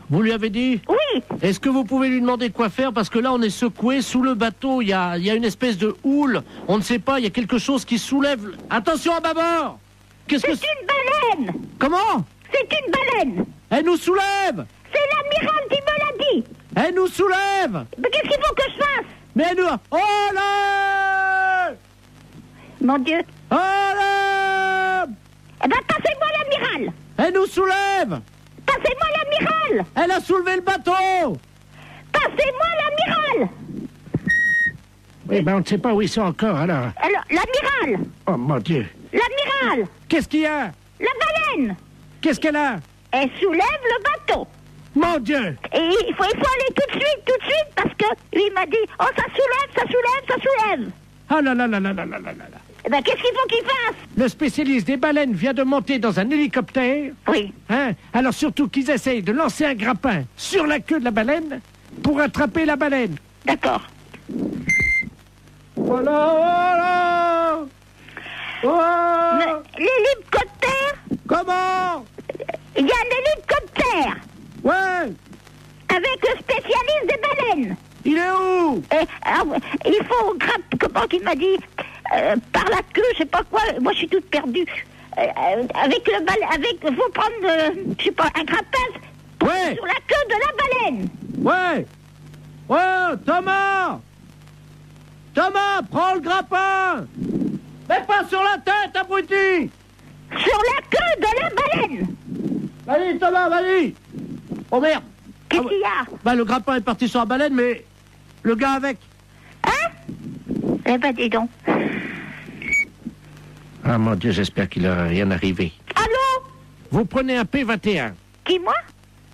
Speaker 4: Vous lui avez dit?
Speaker 12: Oui.
Speaker 4: Est-ce que vous pouvez lui demander quoi faire? Parce que là, on est secoué sous le bateau. Il y a une espèce de houle. On ne sait pas, il y a quelque chose qui soulève. Attention à bâbord!
Speaker 12: C'est une baleine.
Speaker 4: Comment?
Speaker 12: C'est une baleine.
Speaker 4: Elle nous soulève!
Speaker 12: C'est l'amiral qui me l'a dit.
Speaker 4: Elle nous soulève!
Speaker 12: Mais qu'est-ce qu'il faut que je fasse?
Speaker 4: Mais elle nous... Oh là!
Speaker 12: Mon Dieu.
Speaker 4: Oh là!
Speaker 12: Eh ben, passez-moi l'amiral.
Speaker 4: Elle nous soulève!
Speaker 12: Passez-moi l'amiral.
Speaker 4: Elle a soulevé le bateau!
Speaker 12: Passez-moi l'amiral.
Speaker 4: Oui, ben on ne sait pas où ils sont encore, alors.
Speaker 12: Alors, l'amiral.
Speaker 4: Oh, mon Dieu.
Speaker 12: L'amiral.
Speaker 4: Qu'est-ce qu'il y a?
Speaker 12: La baleine.
Speaker 4: Qu'est-ce qu'elle a?
Speaker 12: Elle soulève le bateau.
Speaker 4: Mon Dieu.
Speaker 12: Et il faut aller tout de suite, parce que lui m'a dit, oh, ça soulève.
Speaker 4: Ah là là là là là là là là.
Speaker 12: Eh ben, qu'est-ce qu'il faut qu'il fasse?
Speaker 4: Le spécialiste des baleines vient de monter dans un hélicoptère.
Speaker 12: Oui.
Speaker 4: Hein? Alors surtout qu'ils essayent de lancer un grappin sur la queue de la baleine pour attraper la baleine.
Speaker 12: D'accord.
Speaker 4: Voilà. Oh.
Speaker 12: L'hélicoptère?
Speaker 4: Comment?
Speaker 12: Il y a un hélicoptère.
Speaker 4: Ouais.
Speaker 12: Avec le spécialiste des baleines.
Speaker 4: Il est où?
Speaker 12: Il faut comment qu'il m'a dit, par la queue, je sais pas quoi. Moi, je suis toute perdue. Avec le baleine, faut prendre, je sais pas, un grappin sur la queue de la baleine.
Speaker 4: Ouais. Oh, Thomas, prends le grappin. Mais pas sur la tête, abruti.
Speaker 12: Sur la queue de la baleine.
Speaker 4: Vas-y, Thomas, vas-y. Oh merde.
Speaker 12: Qu'est-ce qu'il y a?
Speaker 4: Bah, le grappin est parti sur la baleine, mais le gars avec.
Speaker 12: Hein? Eh ben, dis donc.
Speaker 4: Ah, mon Dieu, j'espère qu'il n'aura rien arrivé.
Speaker 12: Allô?
Speaker 4: Vous prenez un P21.
Speaker 12: Qui, moi?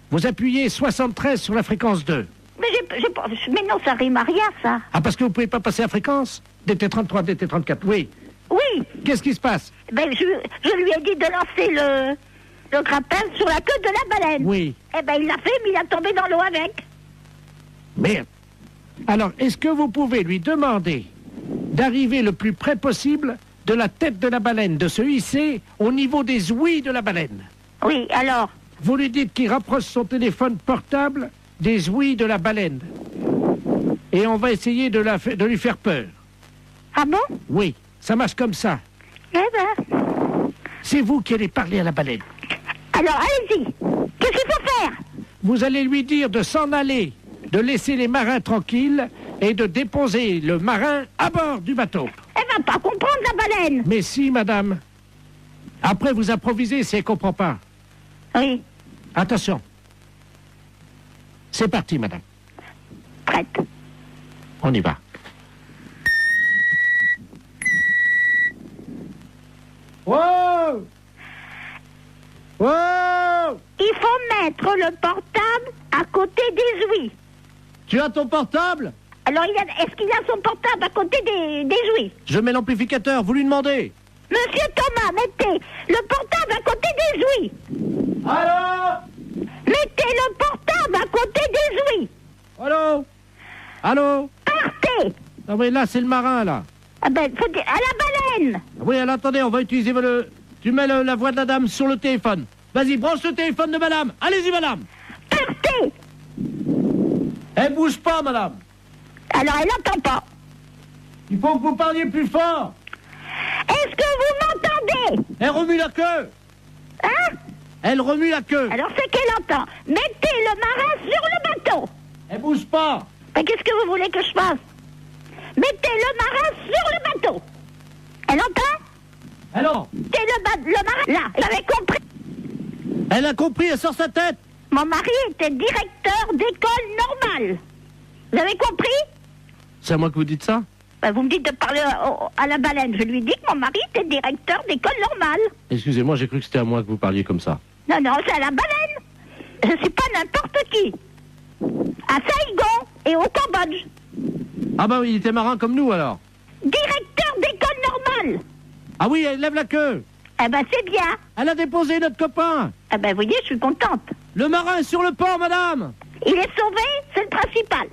Speaker 4: Vous appuyez 73 sur la fréquence 2.
Speaker 12: Mais non, ça rime à rien, ça.
Speaker 4: Ah, parce que vous pouvez pas passer la fréquence? DT33, DT34, oui.
Speaker 12: Oui.
Speaker 4: Qu'est-ce qui se passe?
Speaker 12: Ben, je lui ai dit de lancer le grappin sur la queue de la baleine.
Speaker 4: Oui.
Speaker 12: Eh ben, il l'a fait, mais il a tombé dans l'eau avec.
Speaker 4: Merde. Alors, est-ce que vous pouvez lui demander d'arriver le plus près possible de la tête de la baleine, de se hisser au niveau des ouïes de la baleine?
Speaker 12: Oui, alors?
Speaker 4: Vous lui dites qu'il rapproche son téléphone portable des ouïes de la baleine. Et on va essayer de lui faire peur.
Speaker 12: Ah bon?
Speaker 4: Oui, ça marche comme ça.
Speaker 12: Eh ben...
Speaker 4: C'est vous qui allez parler à la baleine.
Speaker 12: Alors, allez-y. Qu'est-ce qu'il faut faire?
Speaker 4: Vous allez lui dire de s'en aller, de laisser les marins tranquilles et de déposer le marin à bord du bateau.
Speaker 12: Elle va pas comprendre, la baleine.
Speaker 4: Mais si, madame. Après, vous improvisez si elle comprend pas.
Speaker 12: Oui.
Speaker 4: Attention. C'est parti, madame.
Speaker 12: Prête.
Speaker 4: On y va. Wow! Wow!
Speaker 12: Il faut mettre le portable à côté des ouïes.
Speaker 4: Tu as ton portable?
Speaker 12: Alors, est-ce qu'il a son portable à côté des ouïes?
Speaker 4: Je mets l'amplificateur, vous lui demandez.
Speaker 12: Monsieur Thomas, mettez le portable à côté des ouïes.
Speaker 4: Allô?
Speaker 12: Mettez le portable à côté des ouïes.
Speaker 4: Allô? Allô?
Speaker 12: Partez.
Speaker 4: Ah oui, là, c'est le marin, là.
Speaker 12: Ah ben, faut dire, à la baleine.
Speaker 4: Oui, alors attendez, on va utiliser Tu mets la voix de la dame sur le téléphone. Vas-y, branche le téléphone de madame. Allez-y, madame.
Speaker 12: Partez.
Speaker 4: Elle bouge pas, madame.
Speaker 12: Alors, elle n'entend pas.
Speaker 4: Il faut que vous parliez plus fort.
Speaker 12: Est-ce que vous m'entendez?
Speaker 4: Elle remue la queue.
Speaker 12: Hein?
Speaker 4: Elle remue la queue.
Speaker 12: Alors, c'est qu'elle entend. Mettez le marin sur le bateau.
Speaker 4: Elle bouge pas.
Speaker 12: Mais qu'est-ce que vous voulez que je fasse? Mettez le marin sur le bateau. Elle entend?
Speaker 4: Alors?
Speaker 12: Mettez le le marin, là, j'avais compris.
Speaker 21: Elle a compris, elle sort sa tête.
Speaker 12: Mon mari était directeur d'école normale. Vous avez compris?
Speaker 21: C'est à moi que vous dites ça?
Speaker 12: Ben, vous me dites de parler à la baleine. Je lui dis que mon mari était directeur d'école normale.
Speaker 21: Excusez-moi, j'ai cru que c'était à moi que vous parliez comme ça.
Speaker 12: Non, non, c'est à la baleine. Je suis pas n'importe qui. À Saigon et au Cambodge.
Speaker 21: Ah bah oui, il était marin comme nous alors.
Speaker 12: Directeur d'école normale.
Speaker 21: Ah oui, elle lève la queue.
Speaker 12: Eh ben, c'est bien.
Speaker 21: Elle a déposé notre copain.
Speaker 12: Eh ben, vous voyez, je suis contente.
Speaker 21: Le marin est sur le port, madame.
Speaker 12: Il est sauvé, c'est le principal.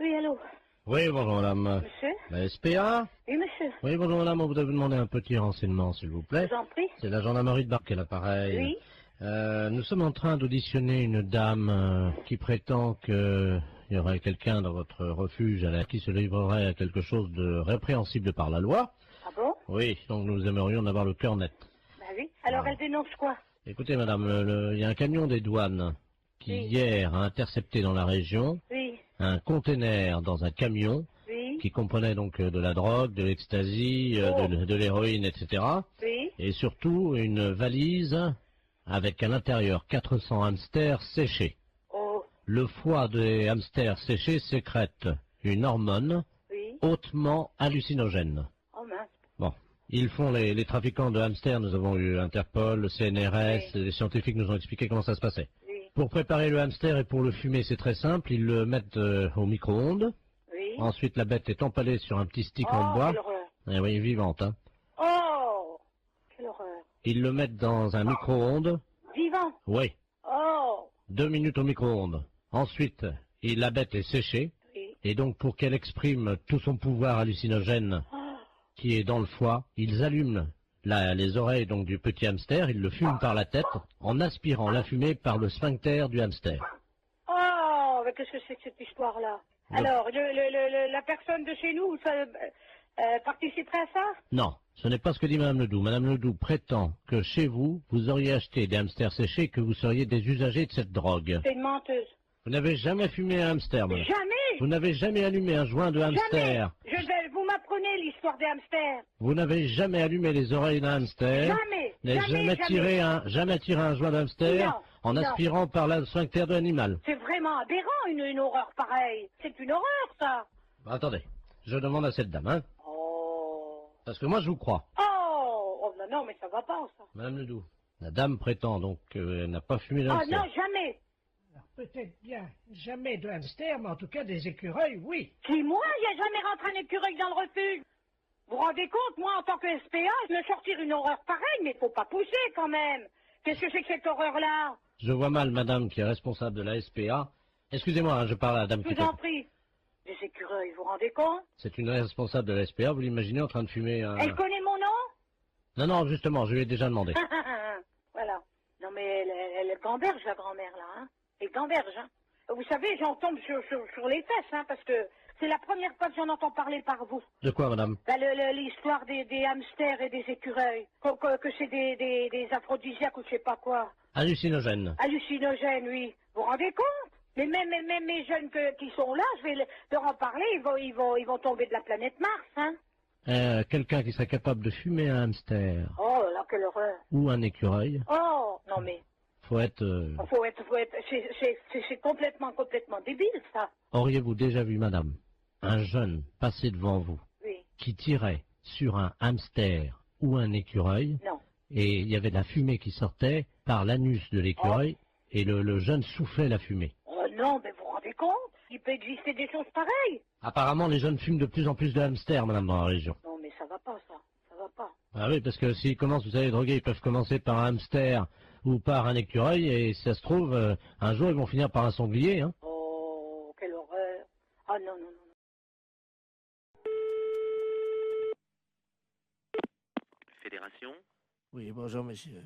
Speaker 13: Oui, allô?
Speaker 21: Oui, bonjour madame.
Speaker 13: Monsieur?
Speaker 21: La SPA?
Speaker 13: Oui, monsieur.
Speaker 21: Oui, bonjour madame, on voudrait vous demander un petit renseignement, s'il vous plaît.
Speaker 13: Je vous en prie.
Speaker 21: C'est la gendarmerie de Barque, l'appareil.
Speaker 13: Oui.
Speaker 21: Nous sommes en train d'auditionner une dame qui prétend qu'il y aurait quelqu'un dans votre refuge à qui se livrerait à quelque chose de répréhensible par la loi.
Speaker 13: Ah bon?
Speaker 21: Oui, donc nous aimerions en avoir le cœur net.
Speaker 13: Bah oui. Alors, elle dénonce quoi?
Speaker 21: Écoutez madame, il y a un camion des douanes qui hier a intercepté dans la région
Speaker 13: Oui.
Speaker 21: un conteneur dans un camion
Speaker 13: Oui.
Speaker 21: qui comprenait donc de la drogue, de l'ecstasy, de l'héroïne, etc.
Speaker 13: Oui.
Speaker 21: Et surtout une valise avec à l'intérieur 400 hamsters séchés.
Speaker 13: Oh.
Speaker 21: Le foie des hamsters séchés sécrète une hormone
Speaker 13: Oui.
Speaker 21: hautement hallucinogène.
Speaker 13: Oh mince.
Speaker 21: Bon, ils font les trafiquants de hamsters, nous avons eu Interpol, le CNRS, les scientifiques nous ont expliqué comment ça se passait. Pour préparer le hamster et pour le fumer, c'est très simple, ils le mettent au micro-ondes.
Speaker 13: Oui.
Speaker 21: Ensuite, la bête est empalée sur un petit stick en bois.
Speaker 13: Quelle horreur.
Speaker 21: Eh oui, vivante, hein.
Speaker 13: Oh. Quelle horreur.
Speaker 21: Ils le mettent dans un micro-ondes.
Speaker 13: Vivant.
Speaker 21: Oui.
Speaker 13: Oh.
Speaker 21: 2 minutes au micro-ondes. Ensuite, la bête est séchée.
Speaker 13: Oui.
Speaker 21: Et donc, pour qu'elle exprime tout son pouvoir hallucinogène qui est dans le foie, ils allument les oreilles donc du petit hamster, ils le fument par la tête en aspirant la fumée par le sphincter du hamster.
Speaker 13: Oh. Mais qu'est-ce que c'est que cette histoire-là? Alors, la personne de chez nous, ça, participerait à ça?
Speaker 21: Non, ce n'est pas ce que dit Madame Ledoux. Madame Ledoux prétend que chez vous, vous auriez acheté des hamsters séchés et que vous seriez des usagers de cette drogue.
Speaker 13: C'est une menteuse.
Speaker 21: Vous n'avez jamais fumé un hamster, madame.
Speaker 13: Jamais.
Speaker 21: Vous n'avez jamais allumé un joint de hamster.
Speaker 13: Jamais. Vous m'apprenez l'histoire des hamsters.
Speaker 21: Vous n'avez jamais allumé les oreilles d'un hamster.
Speaker 13: Jamais.
Speaker 21: Vous n'avez jamais tiré un joint de hamster
Speaker 13: Non,
Speaker 21: en
Speaker 13: non.
Speaker 21: aspirant par le sphincter de l'animal.
Speaker 13: C'est vraiment aberrant, une horreur pareille. C'est une horreur, ça.
Speaker 21: Bah, attendez, je demande à cette dame, hein.
Speaker 13: Oh.
Speaker 21: Parce que moi, je vous crois.
Speaker 13: Oh, non, non, mais ça va pas, ça.
Speaker 21: Madame Ledoux, la dame prétend donc qu'elle n'a pas fumé de
Speaker 13: Ah
Speaker 21: hamster.
Speaker 13: non, jamais.
Speaker 7: Peut-être bien jamais de hamster, mais en tout cas des écureuils, oui.
Speaker 13: Qui, moi, il n'y a jamais rentré un écureuil dans le refuge. Vous vous rendez compte, moi, en tant que SPA, je me sortir une horreur pareille, mais faut pas pousser, quand même. Qu'est-ce que c'est que cette horreur-là?
Speaker 21: Je vois mal madame qui est responsable de la SPA. Excusez-moi, hein, je parle à la dame
Speaker 13: Je
Speaker 21: qui
Speaker 13: vous
Speaker 21: était...
Speaker 13: en prie. Des écureuils, vous vous rendez compte?
Speaker 21: C'est une responsable de la SPA, vous l'imaginez en train de fumer un...
Speaker 13: Elle connaît mon nom?
Speaker 21: Non, non, justement, je lui ai déjà demandé.
Speaker 13: Voilà. Non, mais elle gamberge, la grand-mère, là, hein. Elle gamberge, hein. Vous savez, j'en tombe sur les fesses, hein, parce que c'est la première fois que j'en entends parler par vous.
Speaker 21: De quoi, madame?
Speaker 13: Bah, l'histoire des hamsters et des écureuils. Que c'est des aphrodisiaques ou je sais pas quoi.
Speaker 21: Hallucinogène.
Speaker 13: Hallucinogènes, oui. Vous vous rendez compte? Mais même mes jeunes qui sont là, je vais leur en parler, ils vont tomber de la planète Mars, hein.
Speaker 21: Quelqu'un qui serait capable de fumer un hamster
Speaker 13: Oh là là, quelle horreur.
Speaker 21: ou un écureuil,
Speaker 13: Oh, non mais,
Speaker 21: faut être...
Speaker 13: c'est complètement débile, ça.
Speaker 21: Auriez-vous déjà vu, madame, un jeune passer devant vous
Speaker 13: Oui.
Speaker 21: qui tirait sur un hamster ou un écureuil
Speaker 13: Non.
Speaker 21: et il y avait de la fumée qui sortait par l'anus de l'écureuil et le jeune soufflait la fumée?
Speaker 13: Oh non, mais vous vous rendez compte? Il peut exister des choses pareilles.
Speaker 21: Apparemment, les jeunes fument de plus en plus de hamsters, madame, dans la région.
Speaker 13: Non, mais ça va pas, ça. Ça va pas.
Speaker 21: Ah oui, parce que s'ils commencent, vous savez, droguer, ils peuvent commencer par un hamster ou par un écureuil, et si ça se trouve, un jour, ils vont finir par un sanglier, hein.
Speaker 13: Oh, quelle horreur. Ah non, non, non.
Speaker 18: Fédération
Speaker 7: Oui, bonjour, monsieur.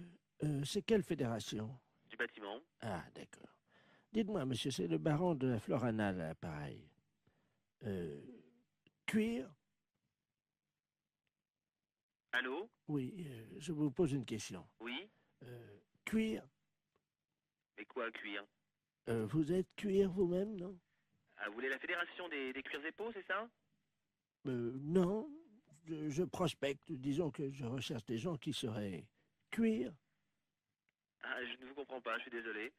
Speaker 7: C'est quelle fédération?
Speaker 18: du bâtiment.
Speaker 7: Ah, d'accord. Dites-moi, monsieur, c'est le baron de la Floranal, à l'appareil. Cuir?
Speaker 18: Allô?
Speaker 7: Oui, je vous pose une question.
Speaker 18: Oui?
Speaker 7: Cuir?
Speaker 18: Mais quoi, cuir?
Speaker 7: Vous êtes cuir vous-même, non?
Speaker 18: Ah, vous voulez la fédération des cuirs épaux, c'est ça?
Speaker 7: Non, je prospecte. Disons que je recherche des gens qui seraient cuir.
Speaker 18: Ah, je ne vous comprends pas, je suis désolé.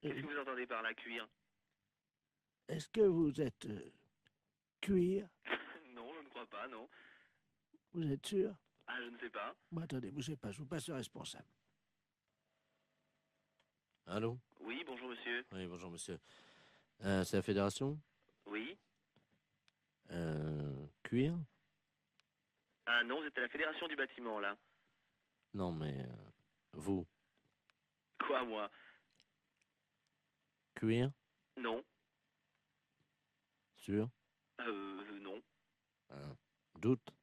Speaker 18: Qu'est-ce que vous entendez par la cuir?
Speaker 7: Est-ce que vous êtes cuir?
Speaker 18: Non, je ne crois pas, non.
Speaker 7: Vous êtes sûr?
Speaker 18: Ah, je ne sais pas.
Speaker 7: Bon, attendez, bougez pas, je vous passe le responsable.
Speaker 4: Allô?
Speaker 18: Oui, bonjour monsieur.
Speaker 4: Oui, bonjour monsieur. C'est la fédération?
Speaker 18: Oui.
Speaker 4: Cuir?
Speaker 18: Ah non, vous êtes à la fédération du bâtiment, là.
Speaker 4: Non, mais vous?
Speaker 18: Quoi, moi?
Speaker 4: Cuir?
Speaker 18: Non.
Speaker 4: Sûr?
Speaker 18: Non.
Speaker 4: Doute?